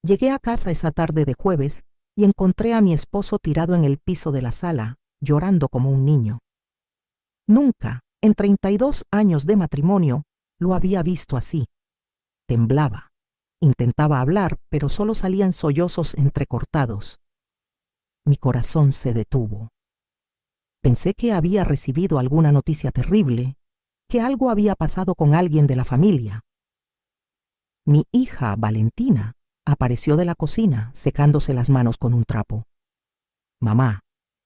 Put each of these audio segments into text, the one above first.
Llegué a casa esa tarde de jueves y encontré a mi esposo tirado en el piso de la sala, llorando como un niño. Nunca, en 32 años de matrimonio, lo había visto así. Temblaba. Intentaba hablar, pero solo salían sollozos entrecortados. Mi corazón se detuvo. Pensé que había recibido alguna noticia terrible, que algo había pasado con alguien de la familia. Mi hija, Valentina, apareció de la cocina, secándose las manos con un trapo. Mamá,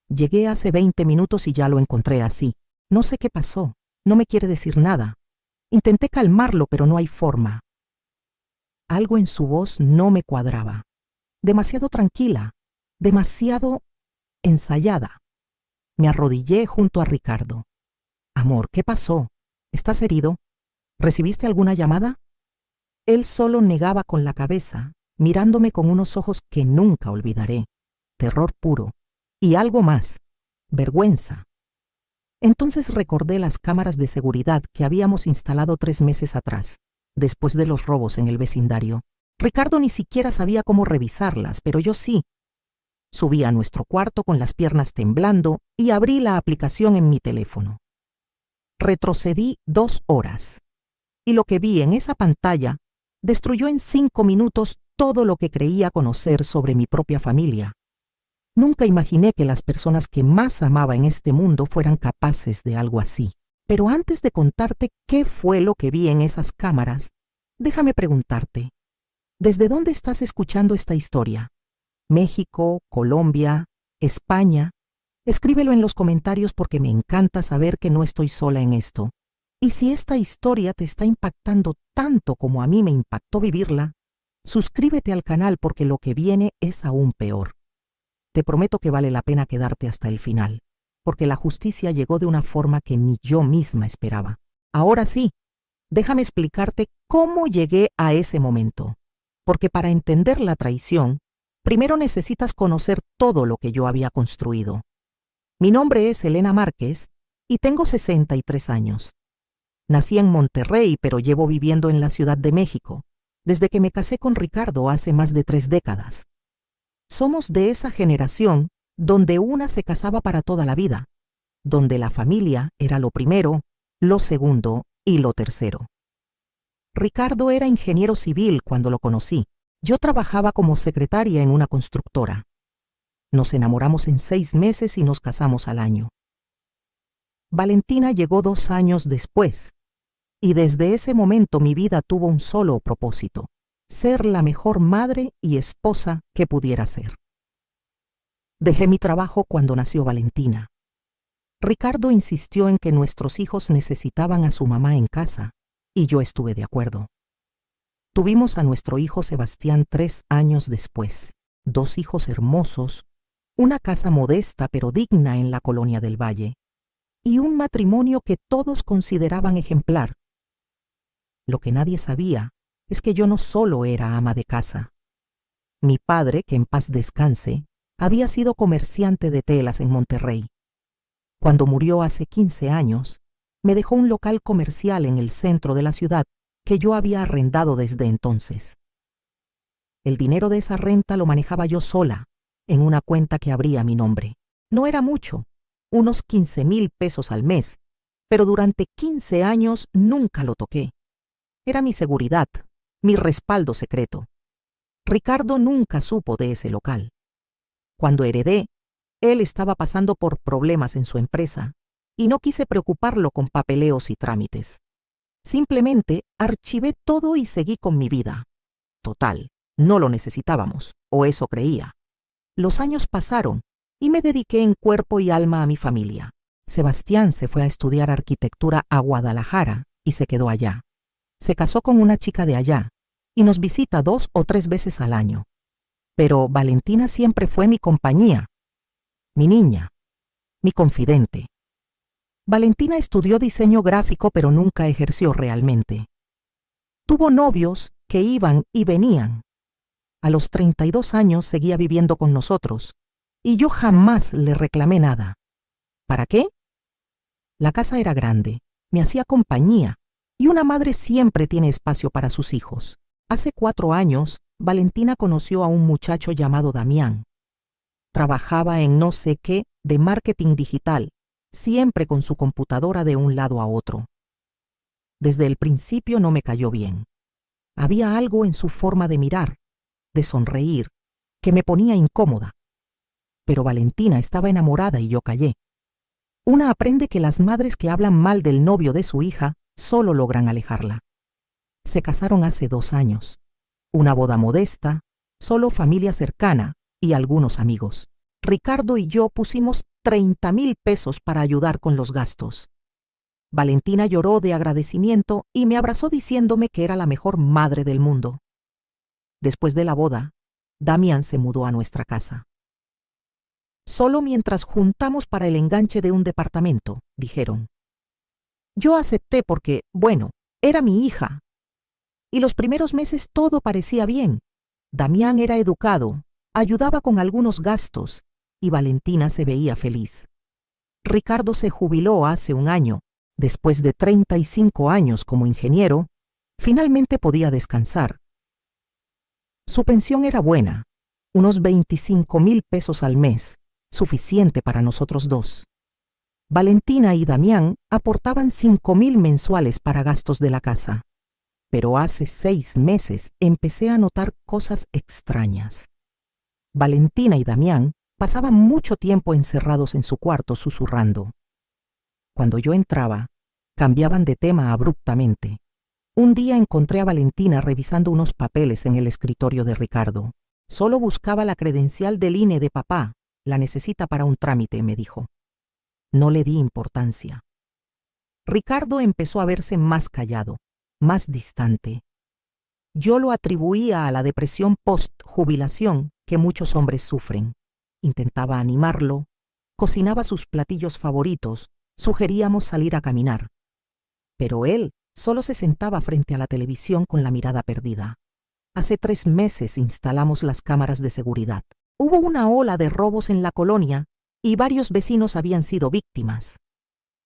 llegué hace 20 minutos y ya lo encontré así. No sé qué pasó, no me quiere decir nada. Intenté calmarlo, pero no hay forma. Algo en su voz no me cuadraba. Demasiado tranquila, demasiado ensayada. Me arrodillé junto a Ricardo. Amor, ¿qué pasó? ¿Estás herido? ¿Recibiste alguna llamada? Él solo negaba con la cabeza, mirándome con unos ojos que nunca olvidaré. Terror puro. Y algo más. Vergüenza. Entonces recordé las cámaras de seguridad que habíamos instalado 3 meses atrás, después de los robos en el vecindario. Ricardo ni siquiera sabía cómo revisarlas, pero yo sí. Subí a nuestro cuarto con las piernas temblando y abrí la aplicación en mi teléfono. Retrocedí 2 horas. Y lo que vi en esa pantalla destruyó en 5 minutos todo lo que creía conocer sobre mi propia familia. Nunca imaginé que las personas que más amaba en este mundo fueran capaces de algo así. Pero antes de contarte qué fue lo que vi en esas cámaras, déjame preguntarte, ¿desde dónde estás escuchando esta historia? ¿México, Colombia, España? Escríbelo en los comentarios porque me encanta saber que no estoy sola en esto. Y si esta historia te está impactando tanto como a mí me impactó vivirla, suscríbete al canal porque lo que viene es aún peor. Te prometo que vale la pena quedarte hasta el final, porque la justicia llegó de una forma que ni yo misma esperaba. Ahora sí, déjame explicarte cómo llegué a ese momento, porque para entender la traición, primero necesitas conocer todo lo que yo había construido. Mi nombre es Elena Márquez y tengo 63 años. Nací en Monterrey, pero llevo viviendo en la Ciudad de México, desde que me casé con Ricardo hace más de 3 décadas. Somos de esa generación donde una se casaba para toda la vida, donde la familia era lo primero, lo segundo y lo tercero. Ricardo era ingeniero civil cuando lo conocí. Yo trabajaba como secretaria en una constructora. Nos enamoramos en 6 meses y nos casamos al año. Valentina llegó 2 años después, y desde ese momento mi vida tuvo un solo propósito: ser la mejor madre y esposa que pudiera ser. Dejé mi trabajo cuando nació Valentina. Ricardo insistió en que nuestros hijos necesitaban a su mamá en casa, y yo estuve de acuerdo. Tuvimos a nuestro hijo Sebastián 3 años después, 2 hijos hermosos, una casa modesta pero digna en la Colonia del Valle, y un matrimonio que todos consideraban ejemplar. Lo que nadie sabía es que yo no solo era ama de casa. Mi padre, que en paz descanse, había sido comerciante de telas en Monterrey. Cuando murió hace 15 años, me dejó un local comercial en el centro de la ciudad que yo había arrendado desde entonces. El dinero de esa renta lo manejaba yo sola, en una cuenta que abría a mi nombre. No era mucho, unos 15,000 pesos al mes, pero durante 15 años nunca lo toqué. Era mi seguridad, mi respaldo secreto. Ricardo nunca supo de ese local. Cuando heredé, él estaba pasando por problemas en su empresa y no quise preocuparlo con papeleos y trámites. Simplemente archivé todo y seguí con mi vida. Total, no lo necesitábamos, o eso creía. Los años pasaron y me dediqué en cuerpo y alma a mi familia. Sebastián se fue a estudiar arquitectura a Guadalajara y se quedó allá. Se casó con una chica de allá y nos visita 2 o 3 veces al año. Pero Valentina siempre fue mi compañía, mi niña, mi confidente. Valentina estudió diseño gráfico pero nunca ejerció realmente. Tuvo novios que iban y venían. A los 32 años seguía viviendo con nosotros y yo jamás le reclamé nada. ¿Para qué? La casa era grande, me hacía compañía y una madre siempre tiene espacio para sus hijos. Hace 4 años Valentina conoció a un muchacho llamado Damián. Trabajaba en no sé qué de marketing digital, siempre con su computadora de un lado a otro. Desde el principio no me cayó bien. Había algo en su forma de mirar, de sonreír, que me ponía incómoda. Pero Valentina estaba enamorada y yo callé. Una aprende que las madres que hablan mal del novio de su hija solo logran alejarla. Se casaron hace 2 años. Una boda modesta, solo familia cercana y algunos amigos. Ricardo y yo pusimos 30,000 pesos para ayudar con los gastos. Valentina lloró de agradecimiento y me abrazó diciéndome que era la mejor madre del mundo. Después de la boda, Damián se mudó a nuestra casa. Solo mientras juntamos para el enganche de un departamento, dijeron. Yo acepté porque, bueno, era mi hija. Y los primeros meses todo parecía bien. Damián era educado, ayudaba con algunos gastos y Valentina se veía feliz. Ricardo se jubiló hace 1 año. Después de 35 años como ingeniero, finalmente podía descansar. Su pensión era buena, unos 25,000 pesos al mes, suficiente para nosotros 2. Valentina y Damián aportaban 5,000 mensuales para gastos de la casa. Pero hace 6 meses empecé a notar cosas extrañas. Valentina y Damián pasaban mucho tiempo encerrados en su cuarto susurrando. Cuando yo entraba, cambiaban de tema abruptamente. Un día encontré a Valentina revisando unos papeles en el escritorio de Ricardo. Solo buscaba la credencial del INE de papá. La necesita para un trámite, me dijo. No le di importancia. Ricardo empezó a verse más callado, más distante. Yo lo atribuía a la depresión post-jubilación que muchos hombres sufren. Intentaba animarlo, cocinaba sus platillos favoritos, sugeríamos salir a caminar. Pero él solo se sentaba frente a la televisión con la mirada perdida. Hace 3 meses instalamos las cámaras de seguridad. Hubo una ola de robos en la colonia y varios vecinos habían sido víctimas.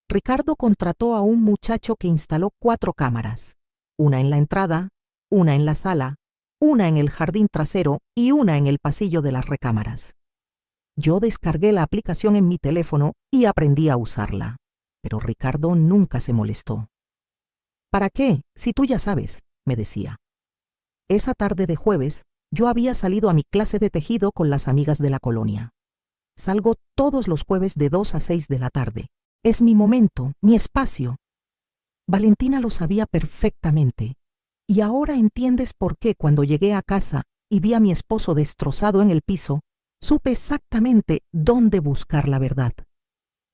Ricardo contrató a un muchacho que instaló 4 cámaras, una en la entrada, una en la sala, una en el jardín trasero y una en el pasillo de las recámaras. Yo descargué la aplicación en mi teléfono y aprendí a usarla, pero Ricardo nunca se molestó. ¿Para qué? Si tú ya sabes, me decía. Esa tarde de jueves, yo había salido a mi clase de tejido con las amigas de la colonia. Salgo todos los jueves de 2 a 6 de la tarde. Es mi momento, mi espacio. Valentina lo sabía perfectamente. Y ahora entiendes por qué cuando llegué a casa y vi a mi esposo destrozado en el piso, supe exactamente dónde buscar la verdad.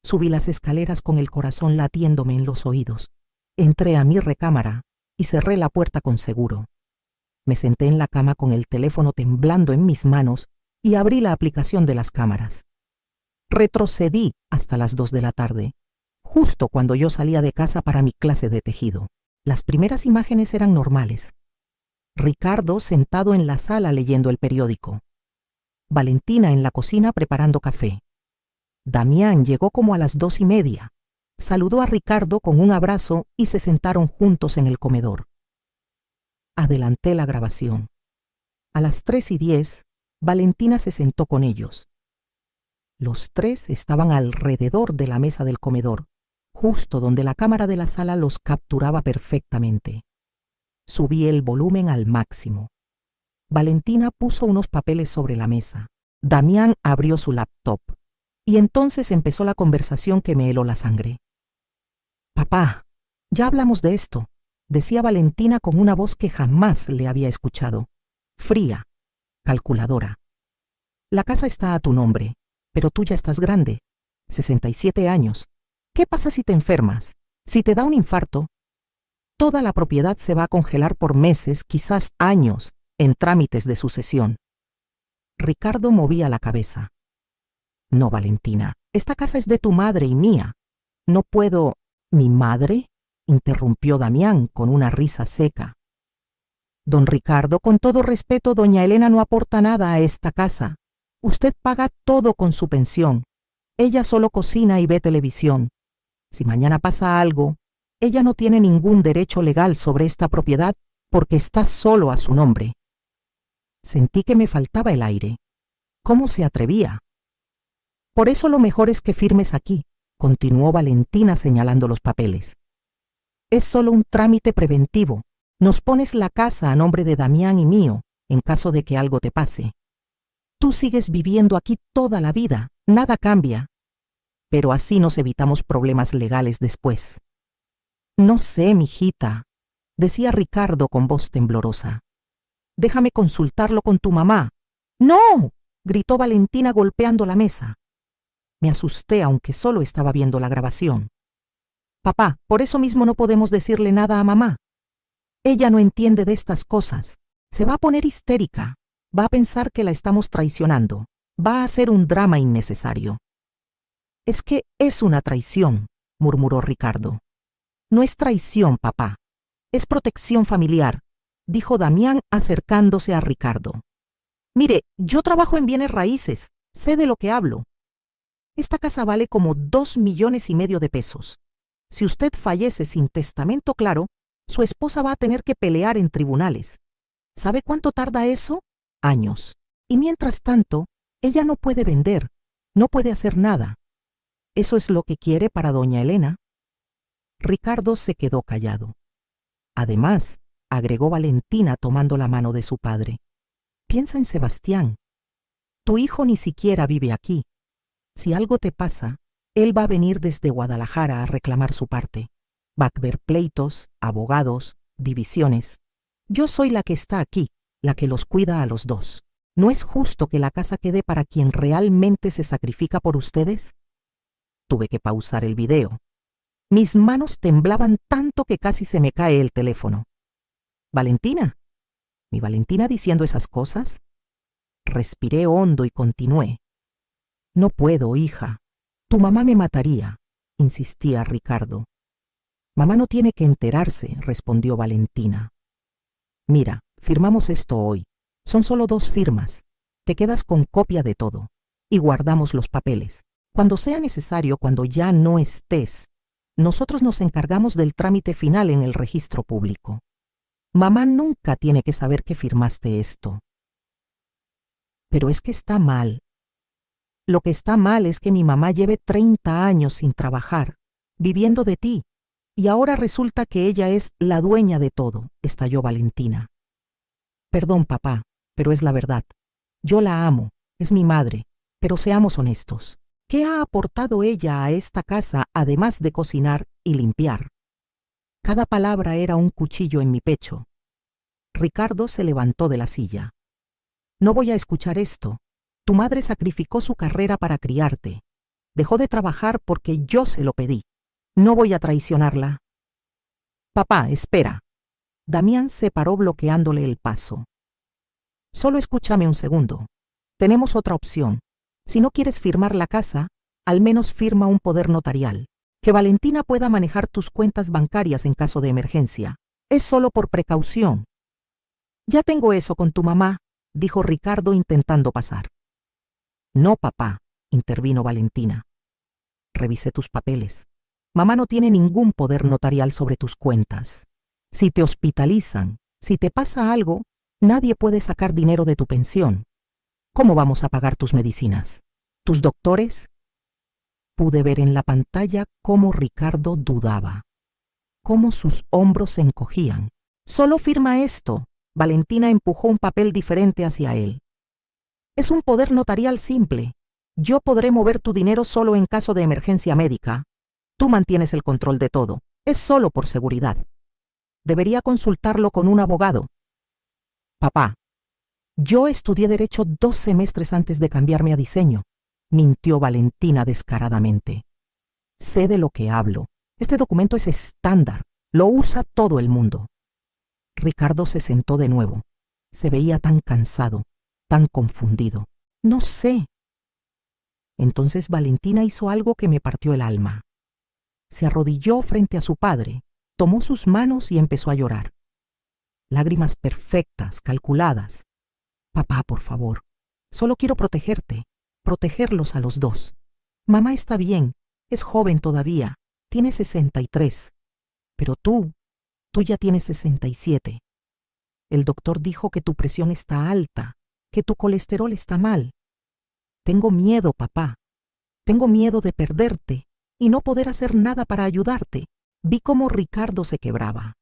Subí las escaleras con el corazón latiéndome en los oídos. Entré a mi recámara y cerré la puerta con seguro. Me senté en la cama con el teléfono temblando en mis manos y abrí la aplicación de las cámaras. Retrocedí hasta las 2 de la tarde, justo cuando yo salía de casa para mi clase de tejido. Las primeras imágenes eran normales. Ricardo sentado en la sala leyendo el periódico. Valentina en la cocina preparando café. Damián llegó como a las 2:30. Saludó a Ricardo con un abrazo y se sentaron juntos en el comedor. Adelanté la grabación. A las 3:10, Valentina se sentó con ellos. Los 3 estaban alrededor de la mesa del comedor, justo donde la cámara de la sala los capturaba perfectamente. Subí el volumen al máximo. Valentina puso unos papeles sobre la mesa. Damián abrió su laptop. Y entonces empezó la conversación que me heló la sangre. «Papá, ya hablamos de esto», decía Valentina con una voz que jamás le había escuchado. Fría, calculadora. «La casa está a tu nombre, pero tú ya estás grande, 67 años. ¿Qué pasa si te enfermas? Si te da un infarto? Toda la propiedad se va a congelar por meses, quizás años, en trámites de sucesión». Ricardo movía la cabeza. «No, Valentina, esta casa es de tu madre y mía. No puedo...» «¿Mi madre?», interrumpió Damián con una risa seca. «Don Ricardo, con todo respeto, doña Elena no aporta nada a esta casa. Usted paga todo con su pensión. Ella solo cocina y ve televisión. Si mañana pasa algo, ella no tiene ningún derecho legal sobre esta propiedad porque está solo a su nombre». Sentí que me faltaba el aire. ¿Cómo se atrevía? Por eso lo mejor es que firmes aquí, continuó Valentina señalando los papeles. Es solo un trámite preventivo. Nos pones la casa a nombre de Damián y mío, en caso de que algo te pase. Tú sigues viviendo aquí toda la vida, nada cambia. Pero así nos evitamos problemas legales después. No sé, mijita, decía Ricardo con voz temblorosa. Déjame consultarlo con tu mamá. ¡No!, gritó Valentina golpeando la mesa. Me asusté, aunque solo estaba viendo la grabación. Papá, por eso mismo no podemos decirle nada a mamá. Ella no entiende de estas cosas. Se va a poner histérica. Va a pensar que la estamos traicionando. Va a hacer un drama innecesario. Es que es una traición, murmuró Ricardo. No es traición, papá. Es protección familiar, dijo Damián acercándose a Ricardo. Mire, yo trabajo en bienes raíces. Sé de lo que hablo. Esta casa vale como 2,5 millones de pesos. Si usted fallece sin testamento claro, su esposa va a tener que pelear en tribunales. ¿Sabe cuánto tarda eso? Años. Y mientras tanto, ella no puede vender, no puede hacer nada. ¿Eso es lo que quiere para doña Elena? Ricardo se quedó callado. Además, agregó Valentina tomando la mano de su padre, piensa en Sebastián. Tu hijo ni siquiera vive aquí. Si algo te pasa, él va a venir desde Guadalajara a reclamar su parte. Va a haber pleitos, abogados, divisiones. Yo soy la que está aquí, la que los cuida a los dos. ¿No es justo que la casa quede para quien realmente se sacrifica por ustedes? Tuve que pausar el video. Mis manos temblaban tanto que casi se me cae el teléfono. ¿Valentina? ¿Mi Valentina diciendo esas cosas? Respiré hondo y continué. No puedo, hija. Tu mamá me mataría, insistía Ricardo. Mamá no tiene que enterarse, respondió Valentina. Mira, firmamos esto hoy. Son solo 2 firmas. Te quedas con copia de todo. Y guardamos los papeles. Cuando sea necesario, cuando ya no estés, nosotros nos encargamos del trámite final en el registro público. Mamá nunca tiene que saber que firmaste esto. Pero es que está mal. Lo que está mal es que mi mamá lleve 30 años sin trabajar, viviendo de ti, y ahora resulta que ella es la dueña de todo, estalló Valentina. Perdón, papá, pero es la verdad. Yo la amo, es mi madre, pero seamos honestos. ¿Qué ha aportado ella a esta casa además de cocinar y limpiar? Cada palabra era un cuchillo en mi pecho. Ricardo se levantó de la silla. No voy a escuchar esto. Tu madre sacrificó su carrera para criarte. Dejó de trabajar porque yo se lo pedí. No voy a traicionarla. Papá, espera. Damián se paró bloqueándole el paso. Solo escúchame un segundo. Tenemos otra opción. Si no quieres firmar la casa, al menos firma un poder notarial. Que Valentina pueda manejar tus cuentas bancarias en caso de emergencia. Es solo por precaución. Ya tengo eso con tu mamá, dijo Ricardo intentando pasar. No, papá, intervino Valentina. Revisé tus papeles. Mamá no tiene ningún poder notarial sobre tus cuentas. Si te hospitalizan, si te pasa algo, nadie puede sacar dinero de tu pensión. ¿Cómo vamos a pagar tus medicinas? ¿Tus doctores? Pude ver en la pantalla cómo Ricardo dudaba, cómo sus hombros se encogían. Solo firma esto. Valentina empujó un papel diferente hacia él. Es un poder notarial simple. Yo podré mover tu dinero solo en caso de emergencia médica. Tú mantienes el control de todo. Es solo por seguridad. Debería consultarlo con un abogado. Papá, yo estudié Derecho 2 semestres antes de cambiarme a diseño, mintió Valentina descaradamente. Sé de lo que hablo. Este documento es estándar. Lo usa todo el mundo. Ricardo se sentó de nuevo. Se veía tan cansado, tan confundido. No sé. Entonces Valentina hizo algo que me partió el alma. Se arrodilló frente a su padre, tomó sus manos y empezó a llorar. Lágrimas perfectas, calculadas. Papá, por favor, solo quiero protegerte, protegerlos a los dos. Mamá está bien, es joven todavía, tiene 63. Pero tú ya tienes 67. El doctor dijo que tu presión está alta, que tu colesterol está mal. Tengo miedo, papá. Tengo miedo de perderte y no poder hacer nada para ayudarte. Vi cómo Ricardo se quebraba,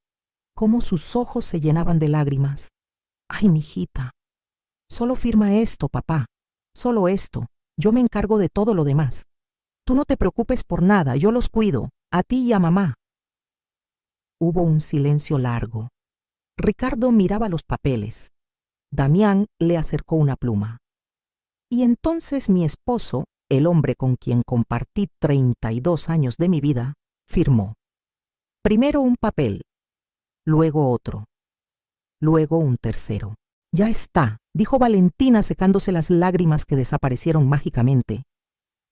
cómo sus ojos se llenaban de lágrimas. Ay, mijita, solo firma esto, papá. Solo esto. Yo me encargo de todo lo demás. Tú no te preocupes por nada, yo los cuido, a ti y a mamá. Hubo un silencio largo. Ricardo miraba los papeles. Damián le acercó una pluma. Y entonces mi esposo, el hombre con quien compartí 32 años de mi vida, firmó. Primero un papel, luego otro, luego un tercero. Ya está, dijo Valentina secándose las lágrimas que desaparecieron mágicamente.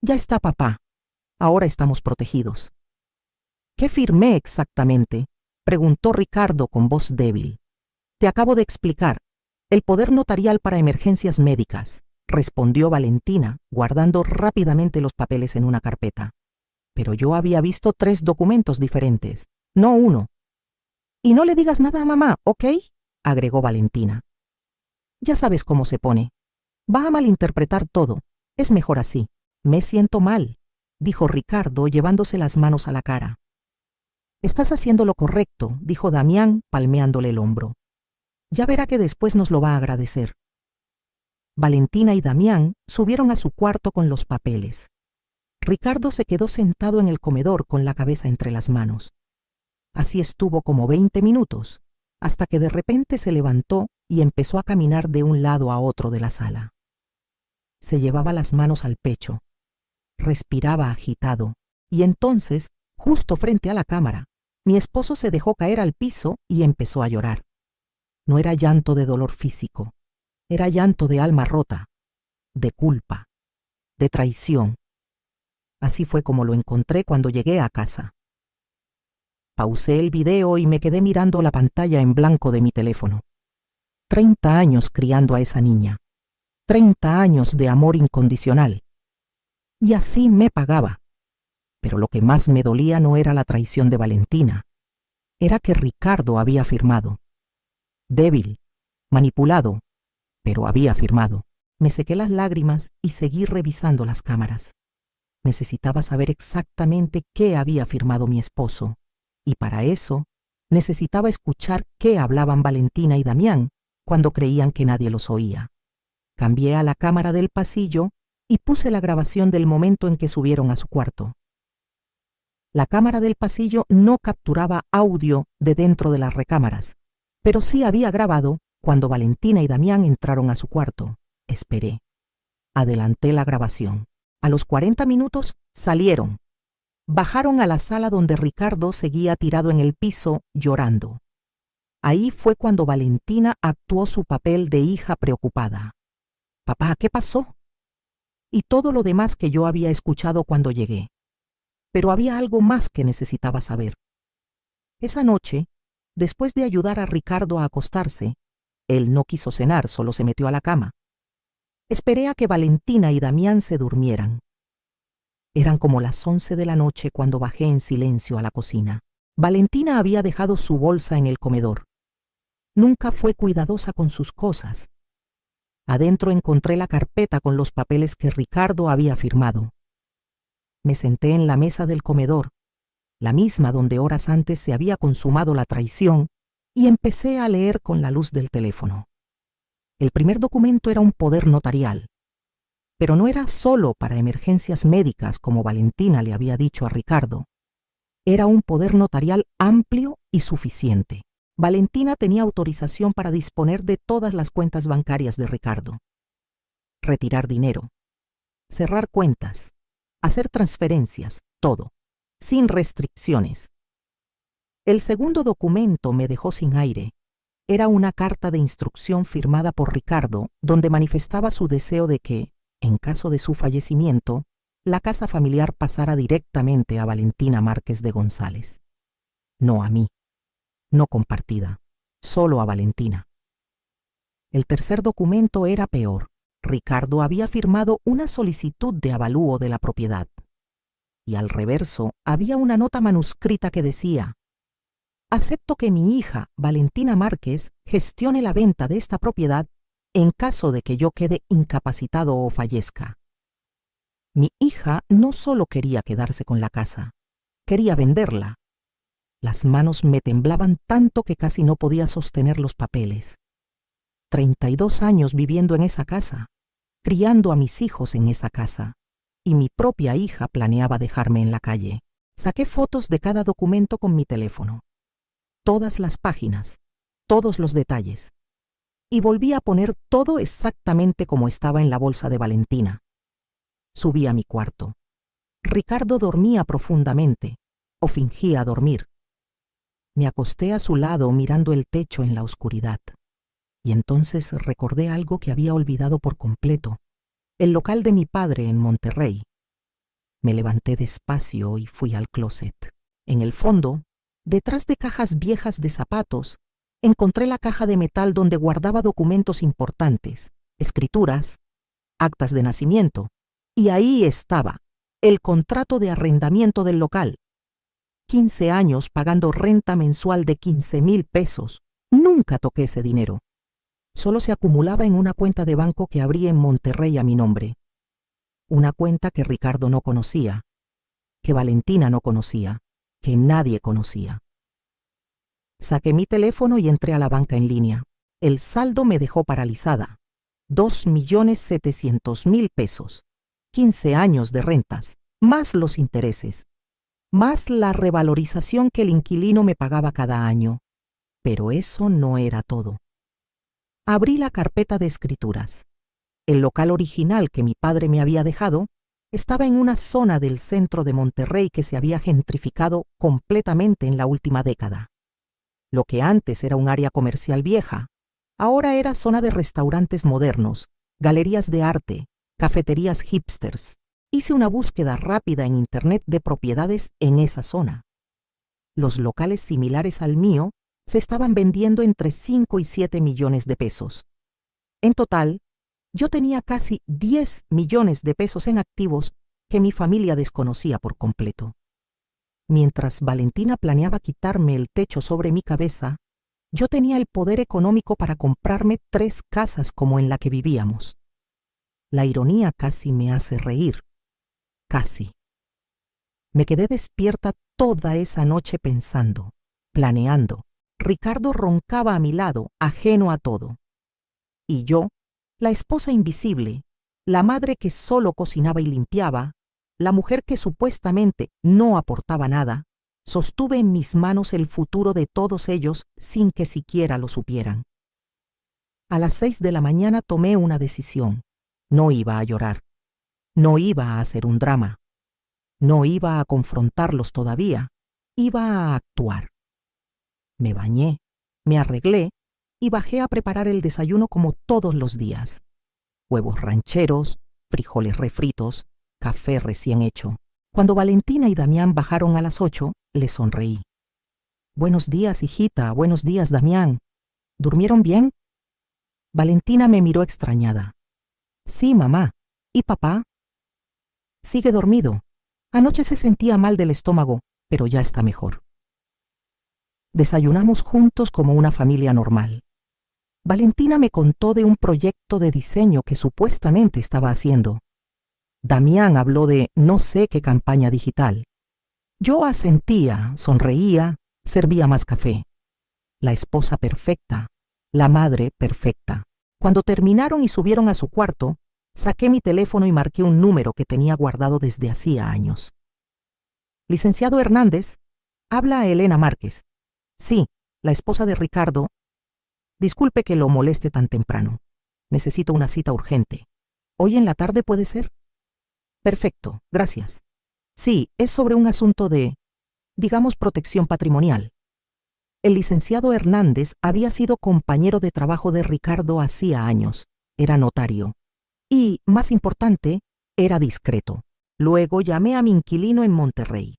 Ya está, papá. Ahora estamos protegidos. ¿Qué firmé exactamente?, preguntó Ricardo con voz débil. Te acabo de explicar. El poder notarial para emergencias médicas, respondió Valentina, guardando rápidamente los papeles en una carpeta. Pero yo había visto 3 documentos diferentes, no uno. Y no le digas nada a mamá, ¿ok?, agregó Valentina. Ya sabes cómo se pone. Va a malinterpretar todo. Es mejor así. Me siento mal, dijo Ricardo llevándose las manos a la cara. Estás haciendo lo correcto, dijo Damián palmeándole el hombro. Ya verá que después nos lo va a agradecer. Valentina y Damián subieron a su cuarto con los papeles. Ricardo se quedó sentado en el comedor con la cabeza entre las manos. Así estuvo como 20 minutos, hasta que de repente se levantó y empezó a caminar de un lado a otro de la sala. Se llevaba las manos al pecho. Respiraba agitado, y entonces, justo frente a la cámara, mi esposo se dejó caer al piso y empezó a llorar. No era llanto de dolor físico, era llanto de alma rota, de culpa, de traición. Así fue como lo encontré cuando llegué a casa. Pausé el video y me quedé mirando la pantalla en blanco de mi teléfono. 30 años criando a esa niña. 30 años de amor incondicional. Y así me pagaba. Pero lo que más me dolía no era la traición de Valentina. Era que Ricardo había firmado. Débil, manipulado, pero había firmado. Me sequé las lágrimas y seguí revisando las cámaras. Necesitaba saber exactamente qué había firmado mi esposo. Y para eso, necesitaba escuchar qué hablaban Valentina y Damián cuando creían que nadie los oía. Cambié a la cámara del pasillo y puse la grabación del momento en que subieron a su cuarto. La cámara del pasillo no capturaba audio de dentro de las recámaras, pero sí había grabado cuando Valentina y Damián entraron a su cuarto. Esperé. Adelanté la grabación. A los 40 minutos salieron. Bajaron a la sala donde Ricardo seguía tirado en el piso llorando. Ahí fue cuando Valentina actuó su papel de hija preocupada. «Papá, ¿qué pasó?», y todo lo demás que yo había escuchado cuando llegué. Pero había algo más que necesitaba saber. Esa noche, después de ayudar a Ricardo a acostarse, él no quiso cenar, solo se metió a la cama. Esperé a que Valentina y Damián se durmieran. Eran como las 11 de la noche cuando bajé en silencio a la cocina. Valentina había dejado su bolsa en el comedor. Nunca fue cuidadosa con sus cosas. Adentro encontré la carpeta con los papeles que Ricardo había firmado. Me senté en la mesa del comedor, la misma donde horas antes se había consumado la traición, y empecé a leer con la luz del teléfono. El primer documento era un poder notarial, pero no era solo para emergencias médicas como Valentina le había dicho a Ricardo. Era un poder notarial amplio y suficiente. Valentina tenía autorización para disponer de todas las cuentas bancarias de Ricardo. Retirar dinero, cerrar cuentas, hacer transferencias, todo, sin restricciones. El segundo documento me dejó sin aire. Era una carta de instrucción firmada por Ricardo, donde manifestaba su deseo de que, en caso de su fallecimiento, la casa familiar pasara directamente a Valentina Márquez de González. No a mí, no compartida, solo a Valentina. El tercer documento era peor. Ricardo había firmado una solicitud de avalúo de la propiedad. Y al reverso había una nota manuscrita que decía: acepto que mi hija, Valentina Márquez, gestione la venta de esta propiedad en caso de que yo quede incapacitado o fallezca. Mi hija no solo quería quedarse con la casa, quería venderla. Las manos me temblaban tanto que casi no podía sostener los papeles. 32 años viviendo en esa casa, criando a mis hijos en esa casa, y mi propia hija planeaba dejarme en la calle. Saqué fotos de cada documento con mi teléfono, todas las páginas, todos los detalles, y volví a poner todo exactamente como estaba en la bolsa de Valentina. Subí a mi cuarto. Ricardo dormía profundamente, o fingía dormir. Me acosté a su lado mirando el techo en la oscuridad. Y entonces recordé algo que había olvidado por completo: el local de mi padre en Monterrey. Me levanté despacio y fui al closet. En el fondo, detrás de cajas viejas de zapatos, encontré la caja de metal donde guardaba documentos importantes, escrituras, actas de nacimiento, y ahí estaba el contrato de arrendamiento del local. 15 años pagando renta mensual de 15,000 pesos. Nunca toqué ese dinero. Solo se acumulaba en una cuenta de banco que abrí en Monterrey a mi nombre. Una cuenta que Ricardo no conocía, que Valentina no conocía, que nadie conocía. Saqué mi teléfono y entré a la banca en línea. El saldo me dejó paralizada. 2,700,000 pesos. 15 años de rentas, más los intereses, más la revalorización que el inquilino me pagaba cada año. Pero eso no era todo. Abrí la carpeta de escrituras. El local original que mi padre me había dejado estaba en una zona del centro de Monterrey que se había gentrificado completamente en la última década. Lo que antes era un área comercial vieja, ahora era zona de restaurantes modernos, galerías de arte, cafeterías hipsters. Hice una búsqueda rápida en internet de propiedades en esa zona. Los locales similares al mío se estaban vendiendo entre 5 y 7 millones de pesos. En total, yo tenía casi 10 millones de pesos en activos que mi familia desconocía por completo. Mientras Valentina planeaba quitarme el techo sobre mi cabeza, yo tenía el poder económico para comprarme 3 casas como en la que vivíamos. La ironía casi me hace reír. Casi. Me quedé despierta toda esa noche pensando, planeando. Ricardo roncaba a mi lado, ajeno a todo. Y yo, la esposa invisible, la madre que solo cocinaba y limpiaba, la mujer que supuestamente no aportaba nada, sostuve en mis manos el futuro de todos ellos sin que siquiera lo supieran. A las 6 de la mañana tomé una decisión. No iba a llorar. No iba a hacer un drama. No iba a confrontarlos todavía. Iba a actuar. Me bañé, me arreglé y bajé a preparar el desayuno como todos los días. Huevos rancheros, frijoles refritos, café recién hecho. Cuando Valentina y Damián bajaron a las 8, les sonreí. «Buenos días, hijita, buenos días, Damián. ¿Durmieron bien?» Valentina me miró extrañada. «Sí, mamá. ¿Y papá?» «Sigue dormido. Anoche se sentía mal del estómago, pero ya está mejor». Desayunamos juntos como una familia normal. Valentina me contó de un proyecto de diseño que supuestamente estaba haciendo. Damián habló de no sé qué campaña digital. Yo asentía, sonreía, servía más café. La esposa perfecta, la madre perfecta. Cuando terminaron y subieron a su cuarto, saqué mi teléfono y marqué un número que tenía guardado desde hacía años. «Licenciado Hernández, habla a Elena Márquez». «Sí, la esposa de Ricardo. Disculpe que lo moleste tan temprano. Necesito una cita urgente. ¿Hoy en la tarde puede ser?» «Perfecto, gracias. Sí, es sobre un asunto de, digamos, protección patrimonial». El licenciado Hernández había sido compañero de trabajo de Ricardo hacía años. Era notario. Y, más importante, era discreto. Luego llamé a mi inquilino en Monterrey.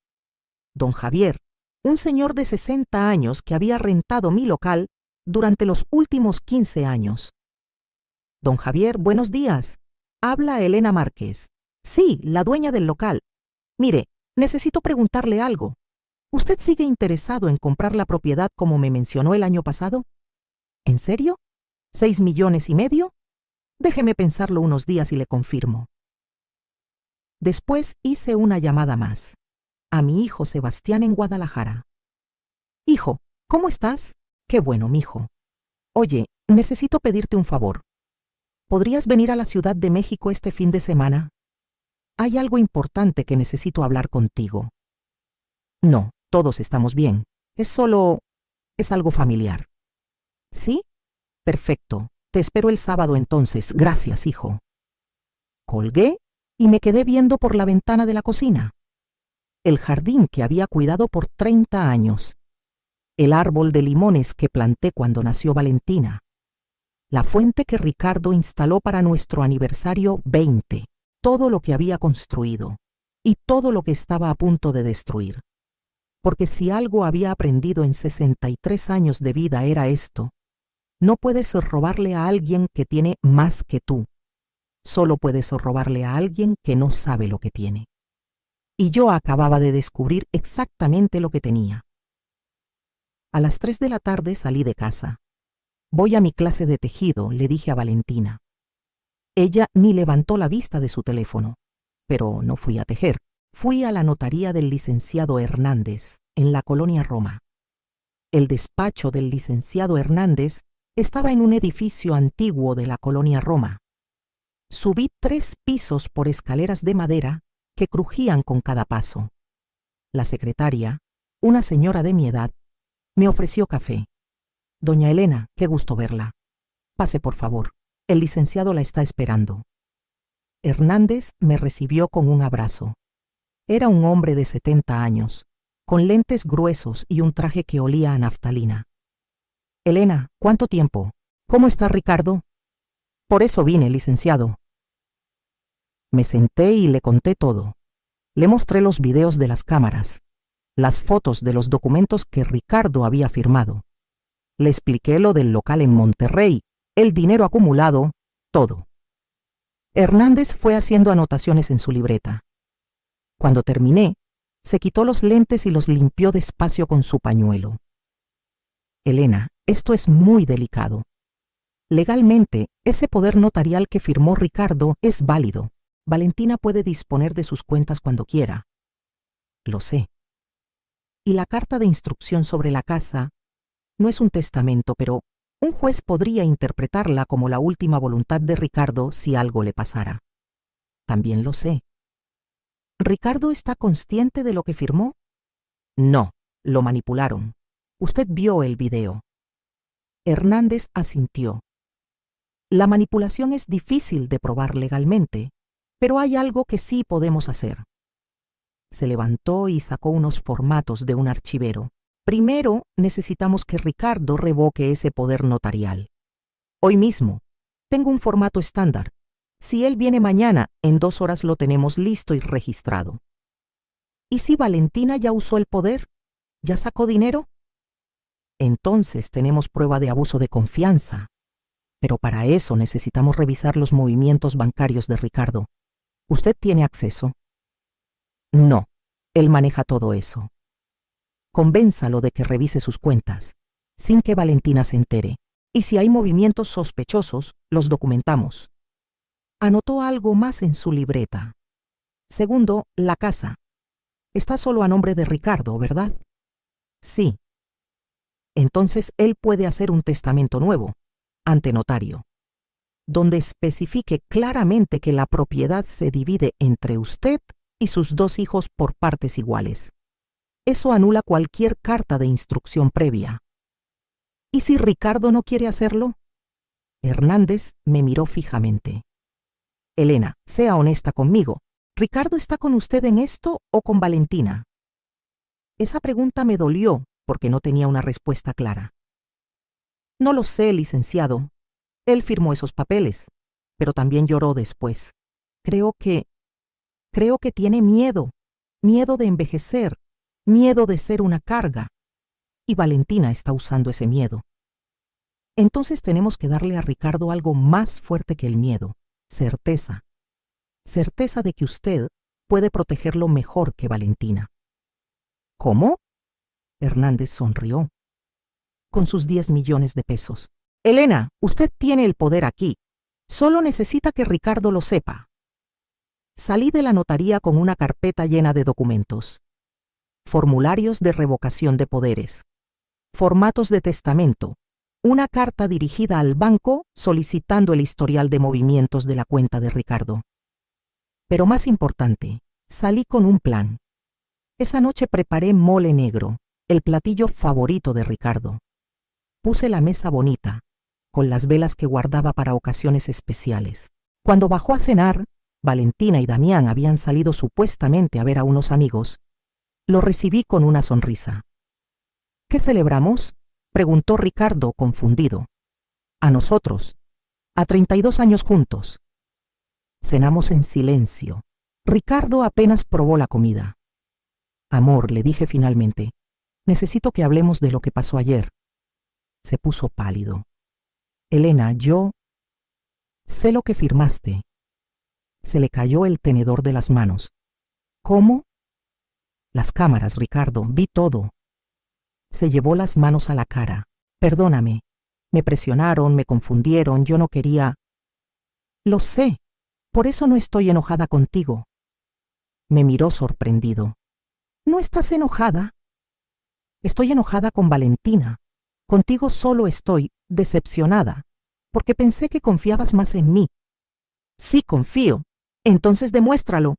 Don Javier, un señor de 60 años que había rentado mi local durante los últimos 15 años. «Don Javier, buenos días. Habla Elena Márquez». «Sí, la dueña del local. Mire, necesito preguntarle algo». ¿Usted sigue interesado en comprar la propiedad como me mencionó el año pasado? ¿En serio? ¿6,5 millones? Déjeme pensarlo unos días y le confirmo. Después hice una llamada más, a mi hijo Sebastián en Guadalajara. Hijo, ¿cómo estás? Qué bueno, mijo. Oye, necesito pedirte un favor. ¿Podrías venir a la Ciudad de México este fin de semana? Hay algo importante que necesito hablar contigo. No, todos estamos bien. Es algo familiar. ¿Sí? Perfecto. Te espero el sábado entonces. Gracias, hijo. Colgué y me quedé viendo por la ventana de la cocina. El jardín que había cuidado por 30 años. El árbol de limones que planté cuando nació Valentina. La fuente que Ricardo instaló para nuestro aniversario 20. Todo lo que había construido. Y todo lo que estaba a punto de destruir. Porque si algo había aprendido en 63 años de vida era esto. No puedes robarle a alguien que tiene más que tú. Solo puedes robarle a alguien que no sabe lo que tiene. Y yo acababa de descubrir exactamente lo que tenía. A las 3 de la tarde salí de casa. Voy a mi clase de tejido, le dije a Valentina. Ella ni levantó la vista de su teléfono. Pero no fui a tejer. Fui a la notaría del licenciado Hernández, en la colonia Roma. El despacho del licenciado Hernández estaba en un edificio antiguo de la colonia Roma. Subí 3 pisos por escaleras de madera que crujían con cada paso. La secretaria, una señora de mi edad, me ofreció café. Doña Elena, qué gusto verla. Pase, por favor. El licenciado la está esperando. Hernández me recibió con un abrazo. Era un hombre de 70 años, con lentes gruesos y un traje que olía a naftalina. Elena, ¿cuánto tiempo? ¿Cómo está Ricardo? Por eso vine, licenciado. Me senté y le conté todo. Le mostré los videos de las cámaras, las fotos de los documentos que Ricardo había firmado. Le expliqué lo del local en Monterrey, el dinero acumulado, todo. Hernández fue haciendo anotaciones en su libreta. Cuando terminé, se quitó los lentes y los limpió despacio con su pañuelo. Elena, esto es muy delicado. Legalmente, ese poder notarial que firmó Ricardo es válido. Valentina puede disponer de sus cuentas cuando quiera. Lo sé. Y la carta de instrucción sobre la casa no es un testamento, pero un juez podría interpretarla como la última voluntad de Ricardo si algo le pasara. También lo sé. ¿Ricardo está consciente de lo que firmó? No, lo manipularon. Usted vio el video. Hernández asintió. La manipulación es difícil de probar legalmente, pero hay algo que sí podemos hacer. Se levantó y sacó unos formatos de un archivero. Primero, necesitamos que Ricardo revoque ese poder notarial. Hoy mismo, tengo un formato estándar. Si él viene mañana, en 2 horas lo tenemos listo y registrado. ¿Y si Valentina ya usó el poder? ¿Ya sacó dinero? Entonces tenemos prueba de abuso de confianza. Pero para eso necesitamos revisar los movimientos bancarios de Ricardo. ¿Usted tiene acceso? No, él maneja todo eso. Convénzalo de que revise sus cuentas, sin que Valentina se entere. Y si hay movimientos sospechosos, los documentamos. Anotó algo más en su libreta. Segundo, la casa. Está solo a nombre de Ricardo, ¿verdad? Sí. Entonces él puede hacer un testamento nuevo, ante notario, donde especifique claramente que la propiedad se divide entre usted y sus 2 hijos por partes iguales. Eso anula cualquier carta de instrucción previa. ¿Y si Ricardo no quiere hacerlo? Hernández me miró fijamente. Elena, sea honesta conmigo. ¿Ricardo está con usted en esto o con Valentina? Esa pregunta me dolió porque no tenía una respuesta clara. No lo sé, licenciado. Él firmó esos papeles, pero también lloró después. Creo que tiene miedo de envejecer, miedo de ser una carga. Y Valentina está usando ese miedo. Entonces tenemos que darle a Ricardo algo más fuerte que el miedo, certeza. Certeza de que usted puede protegerlo mejor que Valentina. ¿Cómo? Hernández sonrió. Con sus 10 millones de pesos. Elena, usted tiene el poder aquí. Solo necesita que Ricardo lo sepa. Salí de la notaría con una carpeta llena de documentos. Formularios de revocación de poderes. Formatos de testamento. Una carta dirigida al banco solicitando el historial de movimientos de la cuenta de Ricardo. Pero más importante, salí con un plan. Esa noche preparé mole negro, el platillo favorito de Ricardo. Puse la mesa bonita, con las velas que guardaba para ocasiones especiales. Cuando bajó a cenar, Valentina y Damián habían salido supuestamente a ver a unos amigos. Lo recibí con una sonrisa. ¿Qué celebramos?, preguntó Ricardo confundido. A nosotros, a 32 años juntos. Cenamos en silencio. Ricardo apenas probó la comida. Amor, le dije finalmente, necesito que hablemos de lo que pasó ayer. Se puso pálido. Elena, yo sé lo que firmaste. Se le cayó el tenedor de las manos. ¿Cómo? Las cámaras, Ricardo, vi todo. Se llevó las manos a la cara. Perdóname. Me presionaron, me confundieron, yo no quería. Lo sé. Por eso no estoy enojada contigo. Me miró sorprendido. ¿No estás enojada? Estoy enojada con Valentina. Contigo solo estoy decepcionada, porque pensé que confiabas más en mí. Sí, confío. Entonces demuéstralo.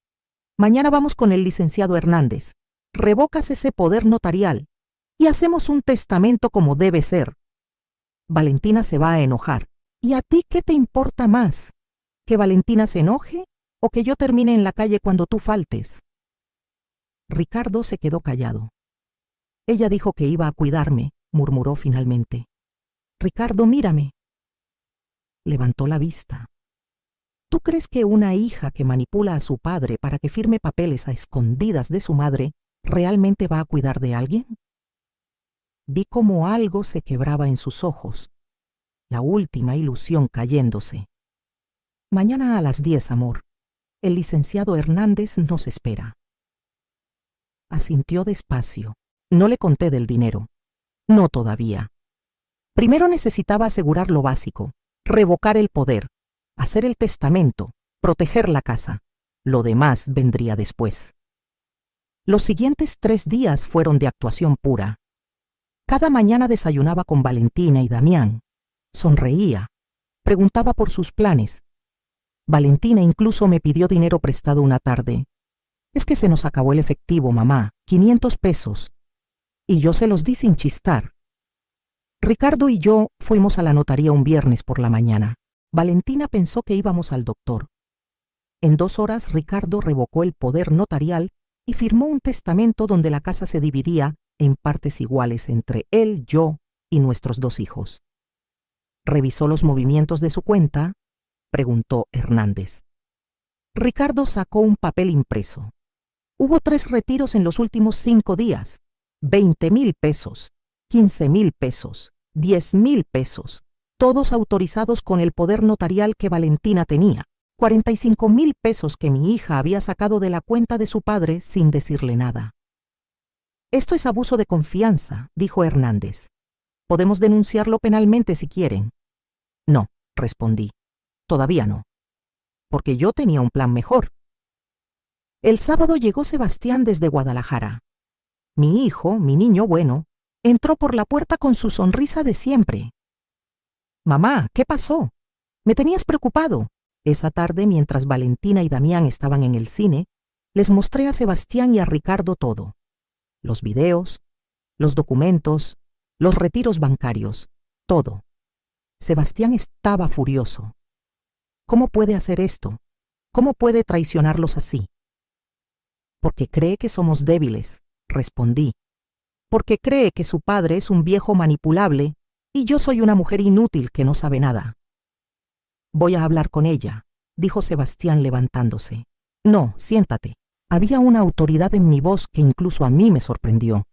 Mañana vamos con el licenciado Hernández. Revocas ese poder notarial y hacemos un testamento como debe ser. Valentina se va a enojar. ¿Y a ti qué te importa más? ¿Que Valentina se enoje o que yo termine en la calle cuando tú faltes? Ricardo se quedó callado. Ella dijo que iba a cuidarme, murmuró finalmente. Ricardo, mírame. Levantó la vista. ¿Tú crees que una hija que manipula a su padre para que firme papeles a escondidas de su madre realmente va a cuidar de alguien? Vi cómo algo se quebraba en sus ojos, la última ilusión cayéndose. Mañana a las 10, amor. El licenciado Hernández nos espera. Asintió despacio. No le conté del dinero. No todavía. Primero necesitaba asegurar lo básico, revocar el poder, hacer el testamento, proteger la casa. Lo demás vendría después. Los siguientes 3 días fueron de actuación pura. Cada mañana desayunaba con Valentina y Damián. Sonreía. Preguntaba por sus planes. Valentina incluso me pidió dinero prestado una tarde. Es que se nos acabó el efectivo, mamá, 500 pesos. Y yo se los di sin chistar. Ricardo y yo fuimos a la notaría un viernes por la mañana. Valentina pensó que íbamos al doctor. En 2 horas Ricardo revocó el poder notarial y firmó un testamento donde la casa se dividía en partes iguales entre él, yo y nuestros 2 hijos. ¿Revisó los movimientos de su cuenta?, preguntó Hernández. Ricardo sacó un papel impreso. Hubo 3 retiros en los últimos 5 días. 20,000 pesos, 15,000 pesos, 10,000 pesos, todos autorizados con el poder notarial que Valentina tenía. 45,000 pesos que mi hija había sacado de la cuenta de su padre sin decirle nada. Esto es abuso de confianza, dijo Hernández. Podemos denunciarlo penalmente si quieren. No, respondí. Todavía no. Porque yo tenía un plan mejor. El sábado llegó Sebastián desde Guadalajara. Mi hijo, mi niño bueno, entró por la puerta con su sonrisa de siempre. Mamá, ¿qué pasó? Me tenías preocupado. Esa tarde, mientras Valentina y Damián estaban en el cine, les mostré a Sebastián y a Ricardo todo. Los videos, los documentos, los retiros bancarios, todo. Sebastián estaba furioso. ¿Cómo puede hacer esto? ¿Cómo puede traicionarlos así? Porque cree que somos débiles, respondí. Porque cree que su padre es un viejo manipulable y yo soy una mujer inútil que no sabe nada. Voy a hablar con ella, dijo Sebastián levantándose. No, siéntate. Había una autoridad en mi voz que incluso a mí me sorprendió.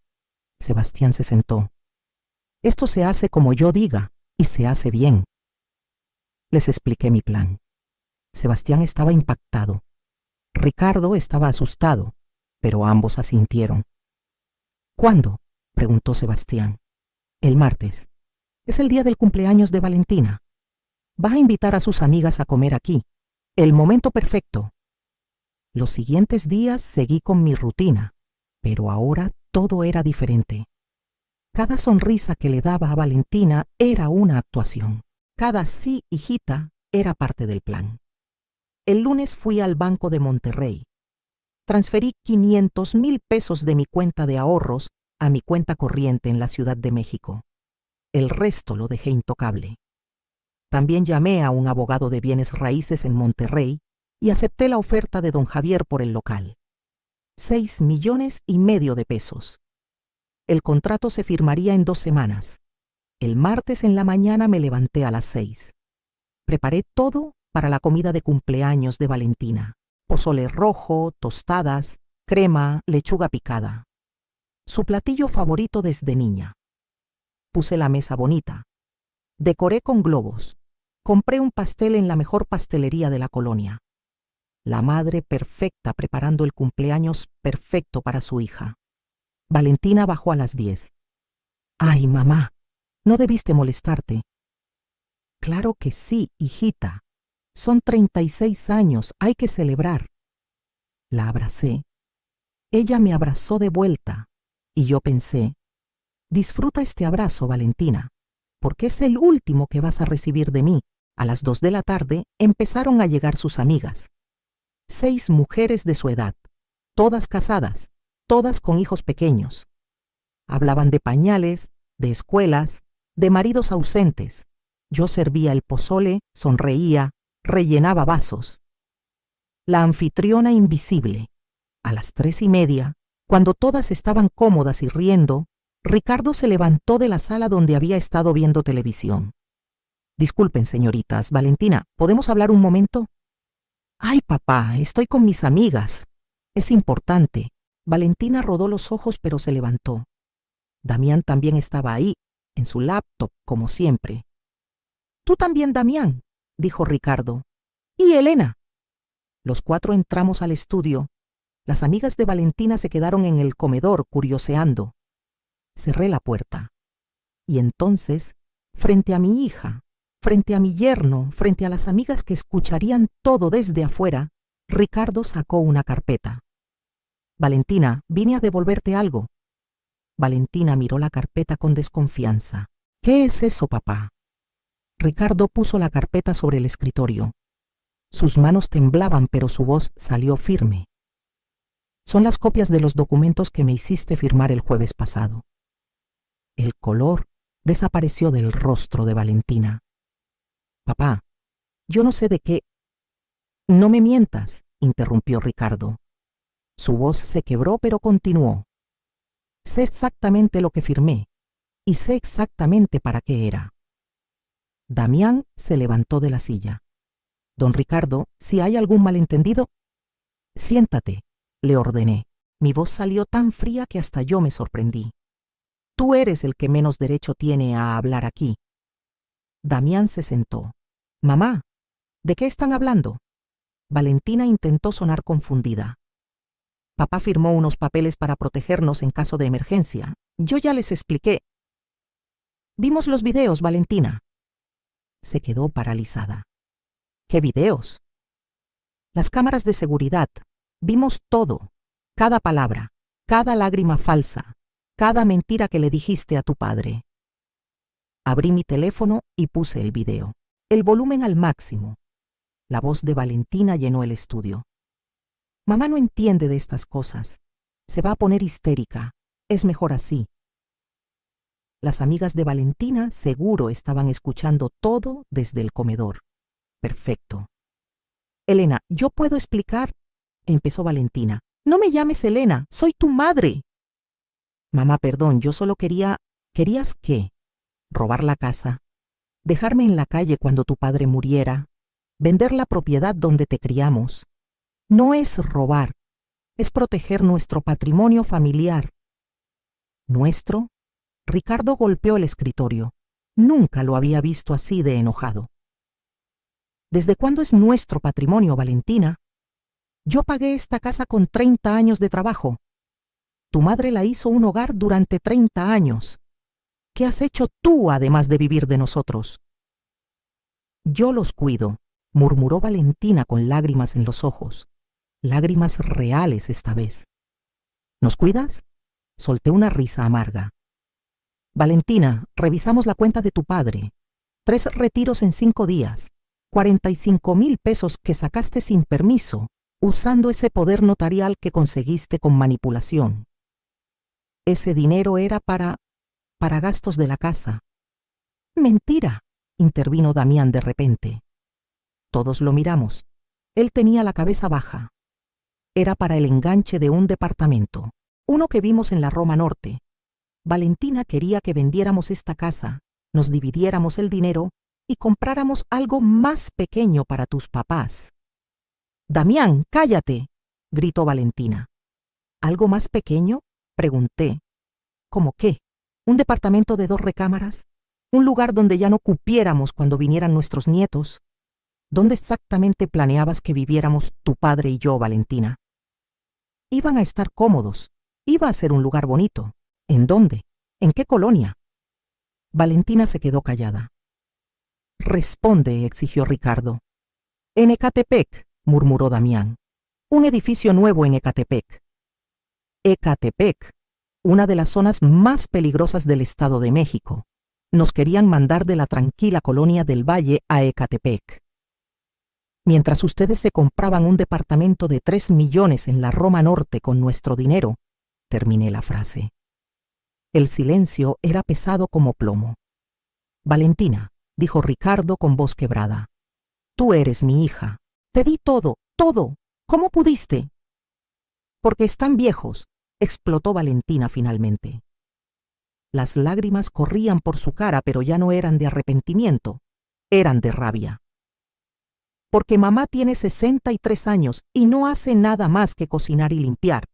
Sebastián se sentó. Esto se hace como yo diga, y se hace bien. Les expliqué mi plan. Sebastián estaba impactado. Ricardo estaba asustado, pero ambos asintieron. ¿Cuándo? preguntó Sebastián. El martes. Es el día del cumpleaños de Valentina. Va a invitar a sus amigas a comer aquí. El momento perfecto. Los siguientes días seguí con mi rutina, pero ahora todo era diferente. Cada sonrisa que le daba a Valentina era una actuación. Cada sí, hijita, era parte del plan. El lunes fui al Banco de Monterrey. Transferí 500,000 pesos de mi cuenta de ahorros a mi cuenta corriente en la Ciudad de México. El resto lo dejé intocable. También llamé a un abogado de bienes raíces en Monterrey y acepté la oferta de don Javier por el local. 6,5 millones de pesos. El contrato se firmaría en 2 semanas. El martes en la mañana me levanté a las 6. Preparé todo para la comida de cumpleaños de Valentina. Pozole rojo, tostadas, crema, lechuga picada. Su platillo favorito desde niña. Puse la mesa bonita. Decoré con globos. Compré un pastel en la mejor pastelería de la colonia. La madre perfecta preparando el cumpleaños perfecto para su hija. Valentina bajó a las 10. Ay, mamá, no debiste molestarte. Claro que sí, hijita. Son 36 años, hay que celebrar. La abracé. Ella me abrazó de vuelta y yo pensé, disfruta este abrazo, Valentina, porque es el último que vas a recibir de mí. A las 2 de la tarde empezaron a llegar sus amigas. 6 mujeres de su edad, todas casadas, todas con hijos pequeños. Hablaban de pañales, de escuelas, de maridos ausentes. Yo servía el pozole, sonreía, rellenaba vasos. La anfitriona invisible. A las 3:30, cuando todas estaban cómodas y riendo, Ricardo se levantó de la sala donde había estado viendo televisión. Disculpen, señoritas. Valentina, ¿podemos hablar un momento? Ay, papá, estoy con mis amigas. Es importante. Valentina rodó los ojos pero se levantó. Damián también estaba ahí, en su laptop, como siempre. Tú también, Damián, dijo Ricardo. ¿Y Elena? Los 4 entramos al estudio. Las amigas de Valentina se quedaron en el comedor curioseando. Cerré la puerta. Y entonces, frente a mi hija, frente a mi yerno, frente a las amigas que escucharían todo desde afuera, Ricardo sacó una carpeta. Valentina, vine a devolverte algo. Valentina miró la carpeta con desconfianza. ¿Qué es eso, papá? Ricardo puso la carpeta sobre el escritorio. Sus manos temblaban, pero su voz salió firme. Son las copias de los documentos que me hiciste firmar el jueves pasado. El color desapareció del rostro de Valentina. Papá, yo no sé de qué. No me mientas, interrumpió Ricardo. Su voz se quebró, pero continuó. Sé exactamente lo que firmé y sé exactamente para qué era. Damián se levantó de la silla. Don Ricardo, si hay algún malentendido, siéntate, le ordené. Mi voz salió tan fría que hasta yo me sorprendí. Tú eres el que menos derecho tiene a hablar aquí. Damián se sentó. Mamá, ¿de qué están hablando? Valentina intentó sonar confundida. Papá firmó unos papeles para protegernos en caso de emergencia. Yo ya les expliqué. Vimos los videos, Valentina. Se quedó paralizada. ¿Qué videos? Las cámaras de seguridad. Vimos todo. Cada palabra, cada lágrima falsa, cada mentira que le dijiste a tu padre. Abrí mi teléfono y puse el video. El volumen al máximo. La voz de Valentina llenó el estudio. Mamá no entiende de estas cosas. Se va a poner histérica. Es mejor así. Las amigas de Valentina seguro estaban escuchando todo desde el comedor. Perfecto. Elena, ¿yo puedo explicar? Empezó Valentina. No me llames Elena, soy tu madre. Mamá, perdón, yo solo quería... ¿Querías qué? ¿Robar la casa? ¿Dejarme en la calle cuando tu padre muriera? ¿Vender la propiedad donde te criamos? No es robar, es proteger nuestro patrimonio familiar. ¿Nuestro? Ricardo golpeó el escritorio. Nunca lo había visto así de enojado. ¿Desde cuándo es nuestro patrimonio, Valentina? Yo pagué esta casa con 30 años de trabajo. Tu madre la hizo un hogar durante 30 años. ¿Qué has hecho tú además de vivir de nosotros? Yo los cuido, murmuró Valentina con lágrimas en los ojos. Lágrimas reales esta vez. ¿Nos cuidas? Solté una risa amarga. Valentina, revisamos la cuenta de tu padre. 3 retiros en 5 días. 45,000 pesos que sacaste sin permiso, usando ese poder notarial que conseguiste con manipulación. Ese dinero era para gastos de la casa. Mentira, intervino Damián de repente. Todos lo miramos. Él tenía la cabeza baja. Era para el enganche de un departamento, uno que vimos en la Roma Norte. Valentina quería que vendiéramos esta casa, nos dividiéramos el dinero y compráramos algo más pequeño para tus papás. Damián, cállate, gritó Valentina. ¿Algo más pequeño? Pregunté. ¿Cómo qué? ¿Un departamento de 2 recámaras? ¿Un lugar donde ya no cupiéramos cuando vinieran nuestros nietos? ¿Dónde exactamente planeabas que viviéramos tu padre y yo, Valentina? Iban a estar cómodos. Iba a ser un lugar bonito. ¿En dónde? ¿En qué colonia? Valentina se quedó callada. Responde, exigió Ricardo. En Ecatepec, murmuró Damián. Un edificio nuevo en Ecatepec. Ecatepec, una de las zonas más peligrosas del Estado de México. Nos querían mandar de la tranquila colonia del Valle a Ecatepec. Mientras ustedes se compraban un departamento de 3 millones en la Roma Norte con nuestro dinero, terminé la frase. El silencio era pesado como plomo. Valentina, dijo Ricardo con voz quebrada. Tú eres mi hija. Te di todo, todo. ¿Cómo pudiste? Porque están viejos, explotó Valentina finalmente. Las lágrimas corrían por su cara, pero ya no eran de arrepentimiento, eran de rabia. Porque mamá tiene 63 años y no hace nada más que cocinar y limpiar.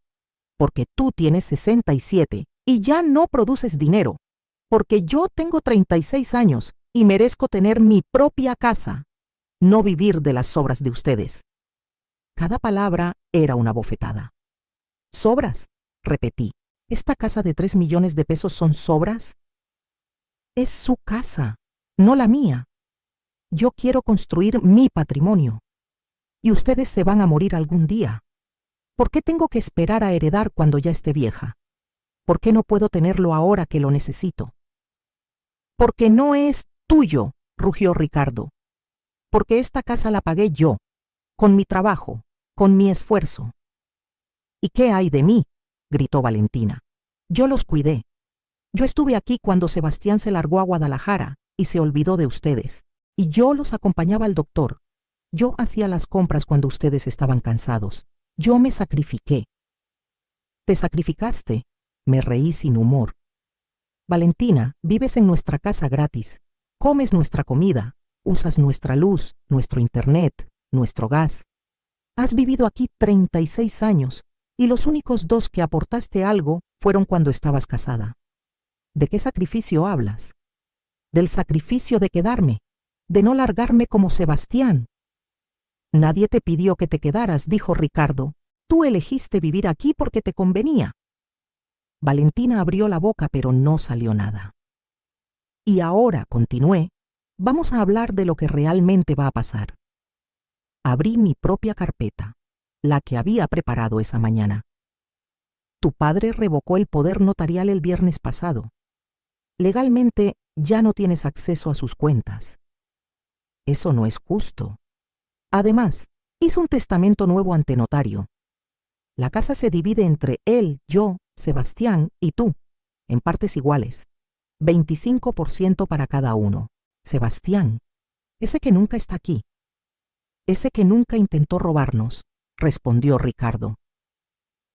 Porque tú tienes 67 y ya no produces dinero. Porque yo tengo 36 años y merezco tener mi propia casa, no vivir de las sobras de ustedes. Cada palabra era una bofetada. ¿Sobras? Repetí. ¿Esta casa de 3 millones de pesos son sobras? Es su casa, no la mía. Yo quiero construir mi patrimonio. Y ustedes se van a morir algún día. ¿Por qué tengo que esperar a heredar cuando ya esté vieja? ¿Por qué no puedo tenerlo ahora que lo necesito? Porque no es tuyo, rugió Ricardo. Porque esta casa la pagué yo, con mi trabajo, con mi esfuerzo. ¿Y qué hay de mí? Gritó Valentina. Yo los cuidé. Yo estuve aquí cuando Sebastián se largó a Guadalajara y se olvidó de ustedes. Y yo los acompañaba al doctor. Yo hacía las compras cuando ustedes estaban cansados. Yo me sacrifiqué. ¿Te sacrificaste? Me reí sin humor. Valentina, vives en nuestra casa gratis. Comes nuestra comida. Usas nuestra luz, nuestro internet, nuestro gas. Has vivido aquí 36 años y los únicos 2 que aportaste algo fueron cuando estabas casada. ¿De qué sacrificio hablas? Del sacrificio de quedarme, de no largarme como Sebastián. Nadie te pidió que te quedaras, dijo Ricardo. Tú elegiste vivir aquí porque te convenía. Valentina abrió la boca, pero no salió nada. Y ahora, continué, vamos a hablar de lo que realmente va a pasar. Abrí mi propia carpeta, la que había preparado esa mañana. Tu padre revocó el poder notarial el viernes pasado. Legalmente ya no tienes acceso a sus cuentas. Eso no es justo. Además, hizo un testamento nuevo ante notario. La casa se divide entre él, yo, Sebastián y tú, en partes iguales. 25% para cada uno. Sebastián, ese que nunca está aquí. Ese que nunca intentó robarnos, respondió Ricardo.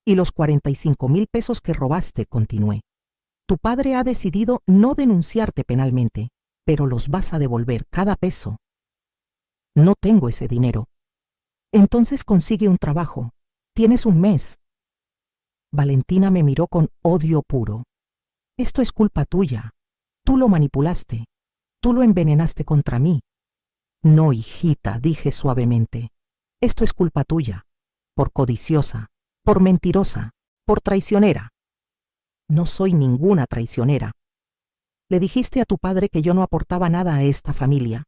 Y los 45,000 pesos que robaste, continué. Tu padre ha decidido no denunciarte penalmente, pero los vas a devolver cada peso. No tengo ese dinero. Entonces consigue un trabajo. Tienes un mes. Valentina me miró con odio puro. Esto es culpa tuya. Tú lo manipulaste. Tú lo envenenaste contra mí. No, hijita, dije suavemente. Esto es culpa tuya. Por codiciosa, por mentirosa, por traicionera. No soy ninguna traicionera. Le dijiste a tu padre que yo no aportaba nada a esta familia,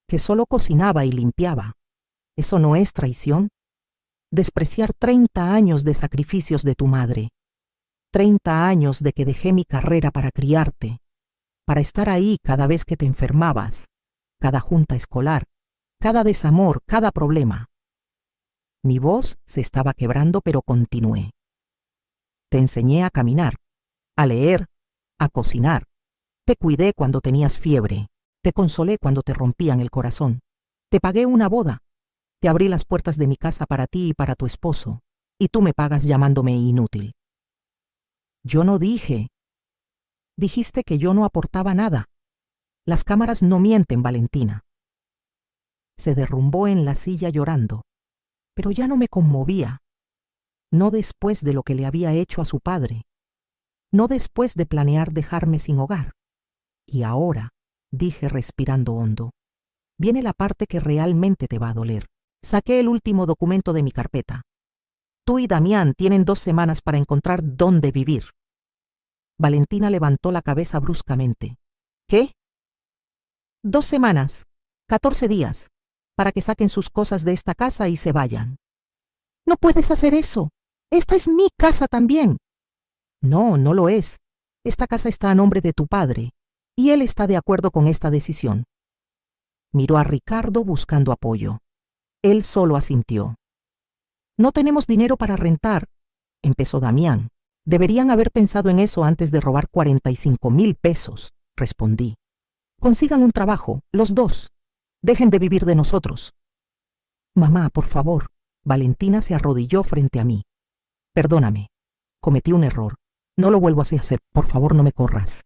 que solo cocinaba y limpiaba. ¿Eso no es traición? Despreciar 30 años de sacrificios de tu madre, 30 años de que dejé mi carrera para criarte, para estar ahí cada vez que te enfermabas, cada junta escolar, cada desamor, cada problema. Mi voz se estaba quebrando, pero continué. Te enseñé a caminar, a leer, a cocinar. Te cuidé cuando tenías fiebre. Te consolé cuando te rompían el corazón. Te pagué una boda. Te abrí las puertas de mi casa para ti y para tu esposo. Y tú me pagas llamándome inútil. Yo no dije. Dijiste que yo no aportaba nada. Las cámaras no mienten, Valentina. Se derrumbó en la silla llorando, pero ya no me conmovía. No después de lo que le había hecho a su padre. No después de planear dejarme sin hogar. Y ahora, dije respirando hondo, viene la parte que realmente te va a doler. Saqué el último documento de mi carpeta. Tú y Damián tienen 2 semanas para encontrar dónde vivir. Valentina levantó la cabeza bruscamente. ¿Qué? 2 semanas, 14 días, para que saquen sus cosas de esta casa y se vayan. No puedes hacer eso. Esta es mi casa también. No, no lo es. Esta casa está a nombre de tu padre, y él está de acuerdo con esta decisión. Miró a Ricardo buscando apoyo. Él solo asintió. No tenemos dinero para rentar, empezó Damián. Deberían haber pensado en eso antes de robar 45,000 pesos, respondí. Consigan un trabajo, los dos. Dejen de vivir de nosotros. Mamá, por favor. Valentina se arrodilló frente a mí. Perdóname. Cometí un error. No lo vuelvo a hacer. Por favor, no me corras.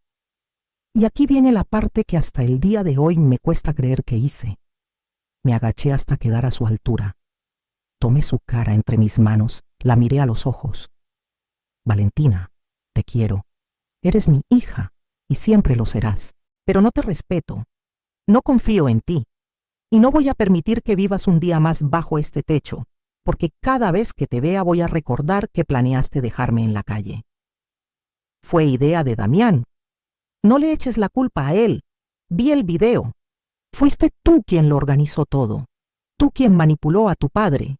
Y aquí viene la parte que hasta el día de hoy me cuesta creer que hice. Me agaché hasta quedar a su altura. Tomé su cara entre mis manos, la miré a los ojos. Valentina, te quiero. Eres mi hija y siempre lo serás. Pero no te respeto. No confío en ti. Y no voy a permitir que vivas un día más bajo este techo, porque cada vez que te vea voy a recordar que planeaste dejarme en la calle. Fue idea de Damián. No le eches la culpa a él. Vi el video. Fuiste tú quien lo organizó todo. Tú quien manipuló a tu padre.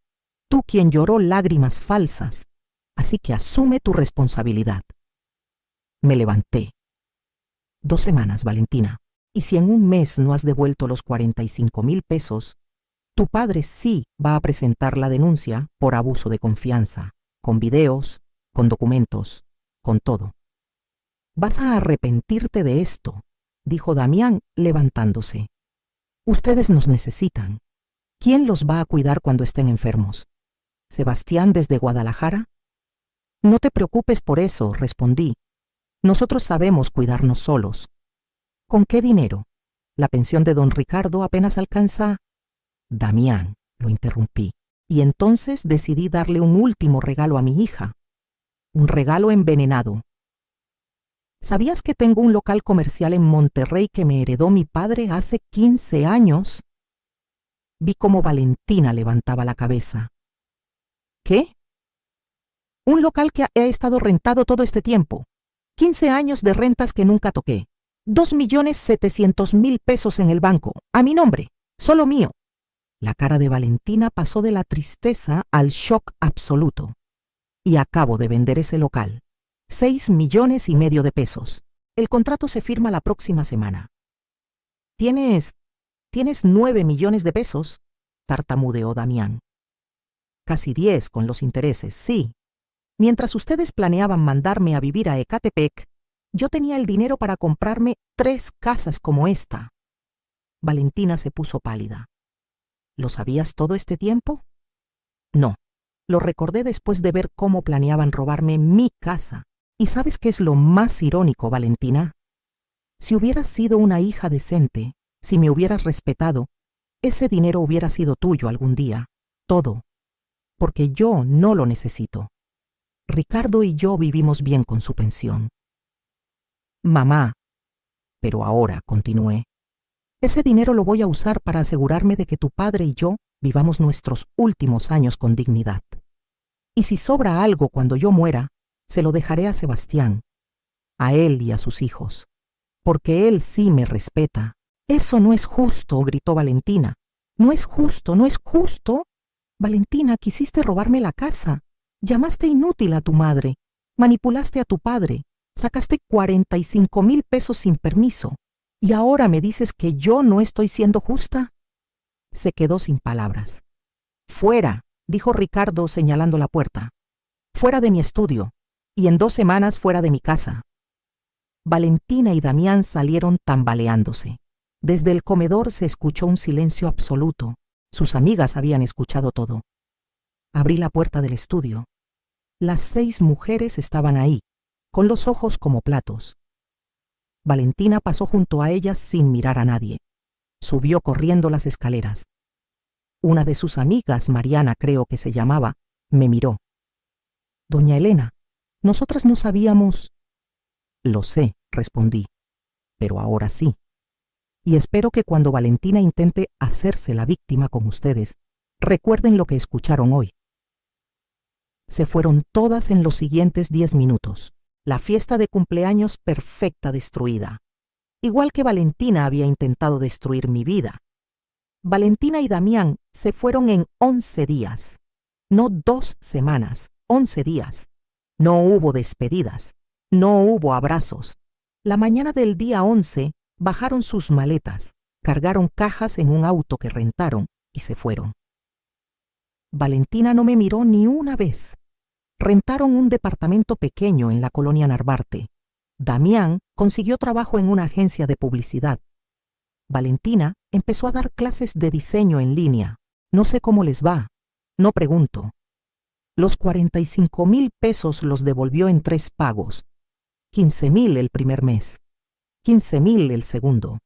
Tú quien lloró lágrimas falsas. Así que asume tu responsabilidad. Me levanté. 2 semanas, Valentina. Y si en un mes no has devuelto los 45,000 pesos, tu padre sí va a presentar la denuncia por abuso de confianza, con videos, con documentos, con todo. Vas a arrepentirte de esto, dijo Damián levantándose. Ustedes nos necesitan. ¿Quién los va a cuidar cuando estén enfermos? ¿Sebastián desde Guadalajara? No te preocupes por eso, respondí. Nosotros sabemos cuidarnos solos. ¿Con qué dinero? La pensión de don Ricardo apenas alcanza. Damián, lo interrumpí, y entonces decidí darle un último regalo a mi hija. Un regalo envenenado. ¿Sabías que tengo un local comercial en Monterrey que me heredó mi padre hace 15 años? Vi cómo Valentina levantaba la cabeza. ¿Qué? Un local que he estado rentado todo este tiempo. 15 años de rentas que nunca toqué. 2,700,000 pesos en el banco, a mi nombre, solo mío. La cara de Valentina pasó de la tristeza al shock absoluto. Y acabo de vender ese local. 6,5 millones de pesos. El contrato se firma la próxima semana. ¿Tienes 9 millones de pesos? Tartamudeó Damián. Casi 10 con los intereses, sí. Mientras ustedes planeaban mandarme a vivir a Ecatepec, yo tenía el dinero para comprarme 3 casas como esta. Valentina se puso pálida. ¿Lo sabías todo este tiempo? No. Lo recordé después de ver cómo planeaban robarme mi casa. ¿Y sabes qué es lo más irónico, Valentina? Si hubieras sido una hija decente, si me hubieras respetado, ese dinero hubiera sido tuyo algún día. Todo. Porque yo no lo necesito. Ricardo y yo vivimos bien con su pensión. Mamá, pero ahora, continué, ese dinero lo voy a usar para asegurarme de que tu padre y yo vivamos nuestros últimos años con dignidad. Y si sobra algo cuando yo muera, se lo dejaré a Sebastián, a él y a sus hijos, porque él sí me respeta. Eso no es justo, gritó Valentina. No es justo, no es justo. Valentina, quisiste robarme la casa. Llamaste inútil a tu madre. Manipulaste a tu padre. Sacaste 45,000 pesos sin permiso. ¿Y ahora me dices que yo no estoy siendo justa? Se quedó sin palabras. Fuera, dijo Ricardo señalando la puerta. Fuera de mi estudio, y en 2 semanas fuera de mi casa. Valentina y Damián salieron tambaleándose. Desde el comedor se escuchó un silencio absoluto. Sus amigas habían escuchado todo. Abrí la puerta del estudio. Las 6 mujeres estaban ahí, con los ojos como platos. Valentina pasó junto a ellas sin mirar a nadie. Subió corriendo las escaleras. Una de sus amigas, Mariana creo que se llamaba, me miró. Doña Elena, nosotras no sabíamos. Lo sé, respondí, pero ahora sí. Y espero que cuando Valentina intente hacerse la víctima con ustedes, recuerden lo que escucharon hoy. Se fueron todas en los siguientes 10 minutos. La fiesta de cumpleaños perfecta destruida. Igual que Valentina había intentado destruir mi vida. Valentina y Damián se fueron en 11 días. No 2 semanas, 11 días. No hubo despedidas. No hubo abrazos. La mañana del día 11 bajaron sus maletas, cargaron cajas en un auto que rentaron y se fueron. Valentina no me miró ni una vez. Rentaron un departamento pequeño en la colonia Narvarte. Damián consiguió trabajo en una agencia de publicidad. Valentina empezó a dar clases de diseño en línea. No sé cómo les va. No pregunto. Los 45,000 pesos los devolvió en 3 pagos. 15,000 el primer mes. 15,000 el segundo.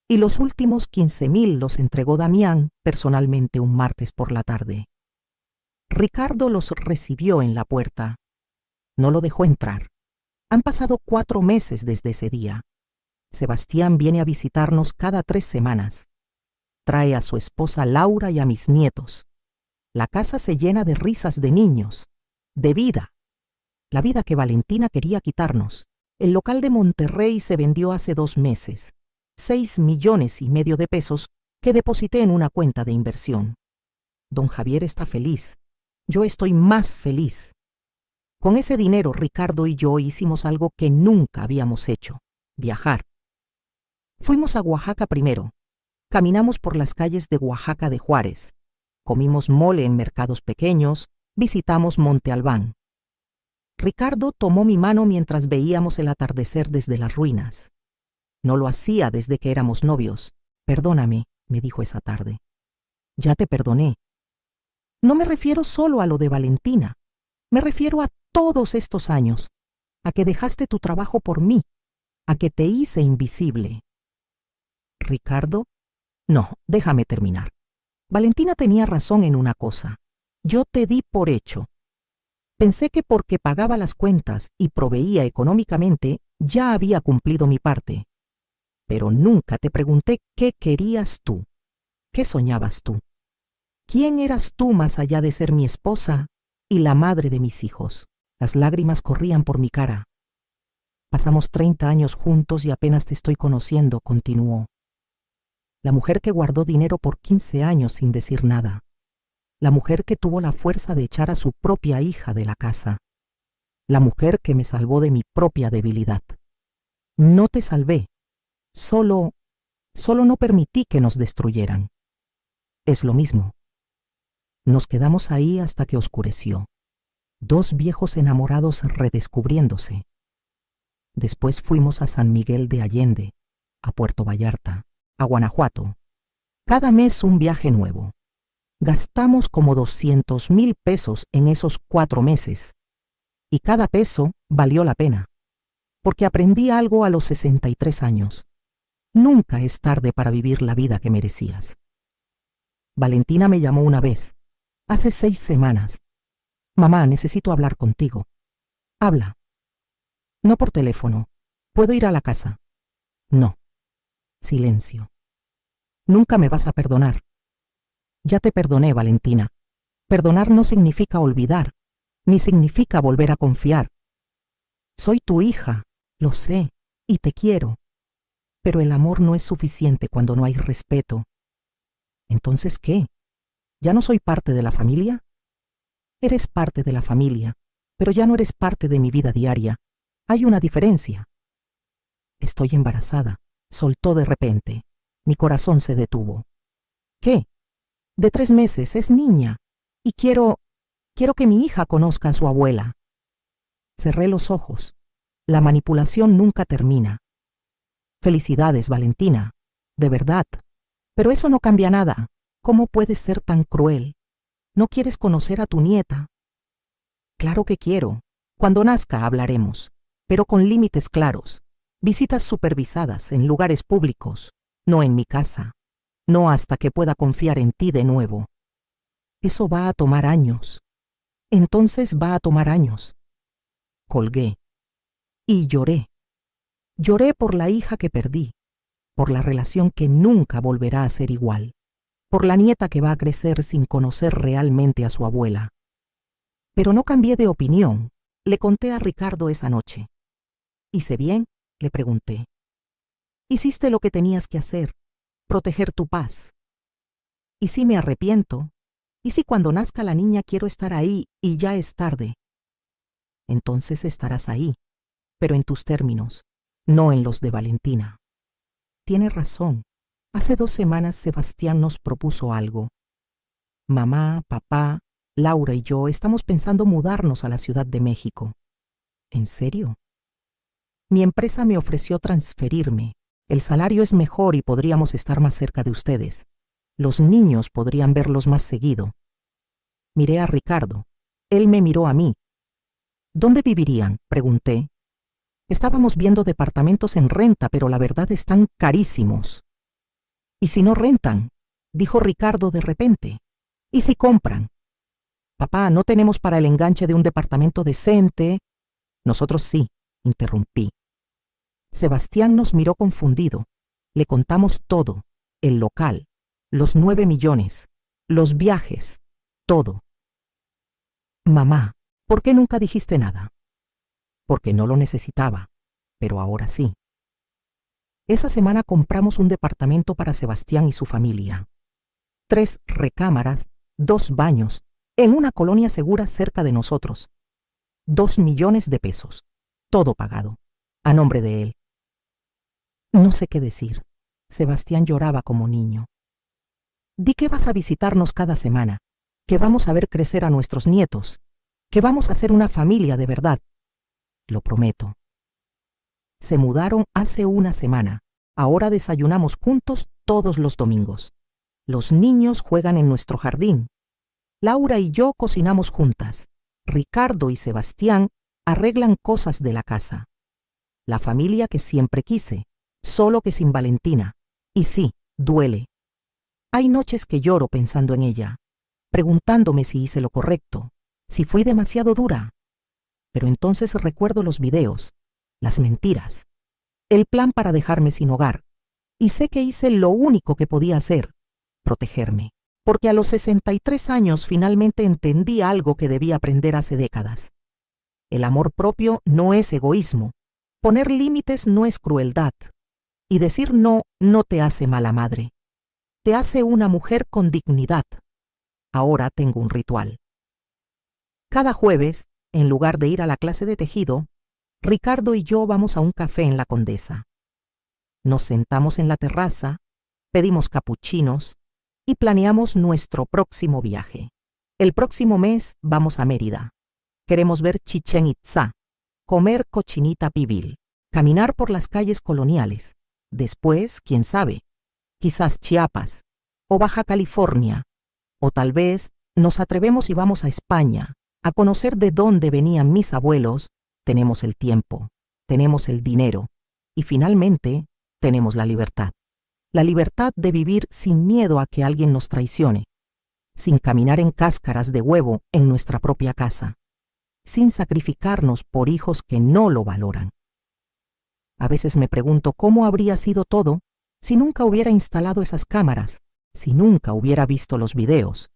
Y los últimos 15,000 los entregó Damián personalmente un martes por la tarde. Ricardo los recibió en la puerta. No lo dejó entrar. Han pasado 4 meses desde ese día. Sebastián viene a visitarnos cada 3 semanas. Trae a su esposa Laura y a mis nietos. La casa se llena de risas de niños, de vida. La vida que Valentina quería quitarnos. El local de Monterrey se vendió hace 2 meses. 6,5 millones de pesos que deposité en una cuenta de inversión. Don Javier está feliz. Yo estoy más feliz. Con ese dinero, Ricardo y yo hicimos algo que nunca habíamos hecho: viajar. Fuimos a Oaxaca primero. Caminamos por las calles de Oaxaca de Juárez. Comimos mole en mercados pequeños. Visitamos Monte Albán. Ricardo tomó mi mano mientras veíamos el atardecer desde las ruinas. No lo hacía desde que éramos novios. Perdóname, me dijo esa tarde. Ya te perdoné. No me refiero solo a lo de Valentina. Me refiero a todos estos años. A que dejaste tu trabajo por mí. A que te hice invisible. Ricardo, no, déjame terminar. Valentina tenía razón en una cosa. Yo te di por hecho. Pensé que porque pagaba las cuentas y proveía económicamente, ya había cumplido mi parte. Pero nunca te pregunté qué querías tú. ¿Qué soñabas tú? ¿Quién eras tú más allá de ser mi esposa y la madre de mis hijos? Las lágrimas corrían por mi cara. Pasamos 30 años juntos y apenas te estoy conociendo, continuó. La mujer que guardó dinero por 15 años sin decir nada. La mujer que tuvo la fuerza de echar a su propia hija de la casa. La mujer que me salvó de mi propia debilidad. No te salvé. Solo no permití que nos destruyeran. Es lo mismo. Nos quedamos ahí hasta que oscureció. 2 viejos enamorados redescubriéndose. Después fuimos a San Miguel de Allende, a Puerto Vallarta, a Guanajuato. Cada mes un viaje nuevo. Gastamos como 200,000 pesos en esos 4 meses. Y cada peso valió la pena. Porque aprendí algo a los 63 años. Nunca es tarde para vivir la vida que merecías. Valentina me llamó una vez, hace 6 semanas. Mamá, necesito hablar contigo. Habla. No por teléfono. ¿Puedo ir a la casa? No. Silencio. Nunca me vas a perdonar. Ya te perdoné, Valentina. Perdonar no significa olvidar, ni significa volver a confiar. Soy tu hija. Lo sé, y te quiero. Pero el amor no es suficiente cuando no hay respeto. ¿Entonces qué? ¿Ya no soy parte de la familia? Eres parte de la familia, pero ya no eres parte de mi vida diaria. Hay una diferencia. Estoy embarazada, soltó de repente. Mi corazón se detuvo. ¿Qué? De 3 meses, es niña. Y quiero que mi hija conozca a su abuela. Cerré los ojos. La manipulación nunca termina. Felicidades, Valentina. De verdad. Pero eso no cambia nada. ¿Cómo puedes ser tan cruel? ¿No quieres conocer a tu nieta? Claro que quiero. Cuando nazca hablaremos, pero con límites claros. Visitas supervisadas en lugares públicos, no en mi casa. No hasta que pueda confiar en ti de nuevo. Eso va a tomar años. Entonces va a tomar años. Colgué. Y lloré. Lloré por la hija que perdí, por la relación que nunca volverá a ser igual, por la nieta que va a crecer sin conocer realmente a su abuela. Pero no cambié de opinión. Le conté a Ricardo esa noche. ¿Hice bien?, le pregunté. Hiciste lo que tenías que hacer, proteger tu paz. ¿Y si me arrepiento? ¿Y si cuando nazca la niña quiero estar ahí y ya es tarde? Entonces estarás ahí, pero en tus términos, no en los de Valentina. Tienes razón. Hace 2 semanas Sebastián nos propuso algo. Mamá, papá, Laura y yo estamos pensando mudarnos a la Ciudad de México. ¿En serio? Mi empresa me ofreció transferirme. El salario es mejor y podríamos estar más cerca de ustedes. Los niños podrían verlos más seguido. Miré a Ricardo. Él me miró a mí. ¿Dónde vivirían?, pregunté. Estábamos viendo departamentos en renta, pero la verdad están carísimos. ¿Y si no rentan?, dijo Ricardo de repente. ¿Y si compran? Papá, no tenemos para el enganche de un departamento decente. Nosotros sí, interrumpí. Sebastián nos miró confundido. Le contamos todo, el local, los 9 millones, los viajes, todo. Mamá, ¿por qué nunca dijiste nada? Porque no lo necesitaba, pero ahora sí. Esa semana compramos un departamento para Sebastián y su familia. 3 recámaras, 2 baños, en una colonia segura cerca de nosotros. 2 millones de pesos, todo pagado, a nombre de él. No sé qué decir. Sebastián lloraba como niño. Di que vas a visitarnos cada semana, que vamos a ver crecer a nuestros nietos, que vamos a ser una familia de verdad. Lo prometo. Se mudaron hace 1 semana. Ahora desayunamos juntos todos los domingos. Los niños juegan en nuestro jardín. Laura y yo cocinamos juntas. Ricardo y Sebastián arreglan cosas de la casa. La familia que siempre quise, solo que sin Valentina. Y sí, duele. Hay noches que lloro pensando en ella, preguntándome si hice lo correcto, si fui demasiado dura. Pero entonces recuerdo los videos, las mentiras, el plan para dejarme sin hogar, y sé que hice lo único que podía hacer, protegerme, porque a los 63 años finalmente entendí algo que debí aprender hace décadas. El amor propio no es egoísmo, poner límites no es crueldad, y decir no no te hace mala madre, te hace una mujer con dignidad. Ahora tengo un ritual. Cada jueves, en lugar de ir a la clase de tejido, Ricardo y yo vamos a un café en la Condesa. Nos sentamos en la terraza, pedimos capuchinos y planeamos nuestro próximo viaje. El próximo mes vamos a Mérida. Queremos ver Chichén Itzá, comer cochinita pibil, caminar por las calles coloniales. Después, quién sabe, quizás Chiapas o Baja California, o tal vez nos atrevemos y vamos a España, a conocer de dónde venían mis abuelos. Tenemos el tiempo, tenemos el dinero y finalmente tenemos la libertad. La libertad de vivir sin miedo a que alguien nos traicione, sin caminar en cáscaras de huevo en nuestra propia casa, sin sacrificarnos por hijos que no lo valoran. A veces me pregunto cómo habría sido todo si nunca hubiera instalado esas cámaras, si nunca hubiera visto los videos,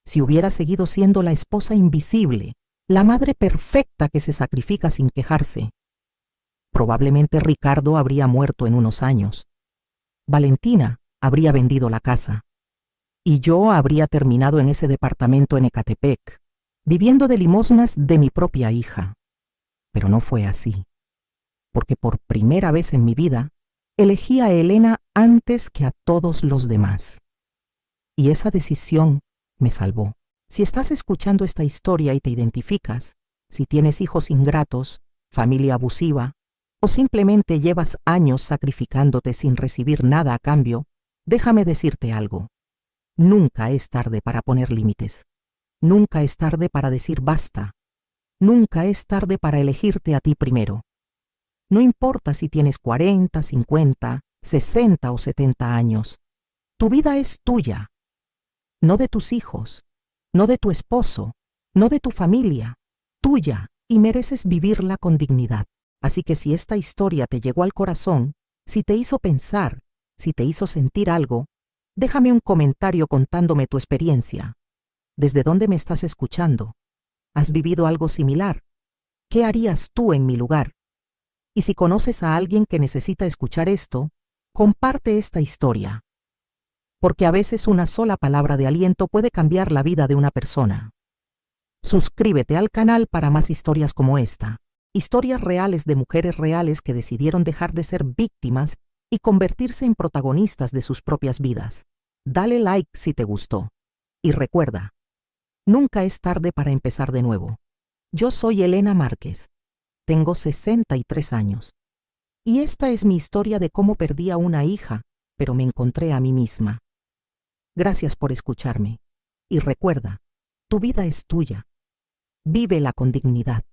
si hubiera seguido siendo la esposa invisible, la madre perfecta que se sacrifica sin quejarse. Probablemente Ricardo habría muerto en unos años. Valentina habría vendido la casa. Y yo habría terminado en ese departamento en Ecatepec, viviendo de limosnas de mi propia hija. Pero no fue así, porque por primera vez en mi vida elegí a Elena antes que a todos los demás. Y esa decisión me salvó. Si estás escuchando esta historia y te identificas, si tienes hijos ingratos, familia abusiva, o simplemente llevas años sacrificándote sin recibir nada a cambio, déjame decirte algo. Nunca es tarde para poner límites. Nunca es tarde para decir basta. Nunca es tarde para elegirte a ti primero. No importa si tienes 40, 50, 60 o 70 años. Tu vida es tuya. No de tus hijos, no de tu esposo, no de tu familia. Tuya, y mereces vivirla con dignidad. Así que si esta historia te llegó al corazón, si te hizo pensar, si te hizo sentir algo, déjame un comentario contándome tu experiencia. ¿Desde dónde me estás escuchando? ¿Has vivido algo similar? ¿Qué harías tú en mi lugar? Y si conoces a alguien que necesita escuchar esto, comparte esta historia. Porque a veces una sola palabra de aliento puede cambiar la vida de una persona. Suscríbete al canal para más historias como esta. Historias reales de mujeres reales que decidieron dejar de ser víctimas y convertirse en protagonistas de sus propias vidas. Dale like si te gustó. Y recuerda, nunca es tarde para empezar de nuevo. Yo soy Elena Márquez. Tengo 63 años. Y esta es mi historia de cómo perdí a una hija, pero me encontré a mí misma. Gracias por escucharme. Y recuerda, tu vida es tuya. Vívela con dignidad.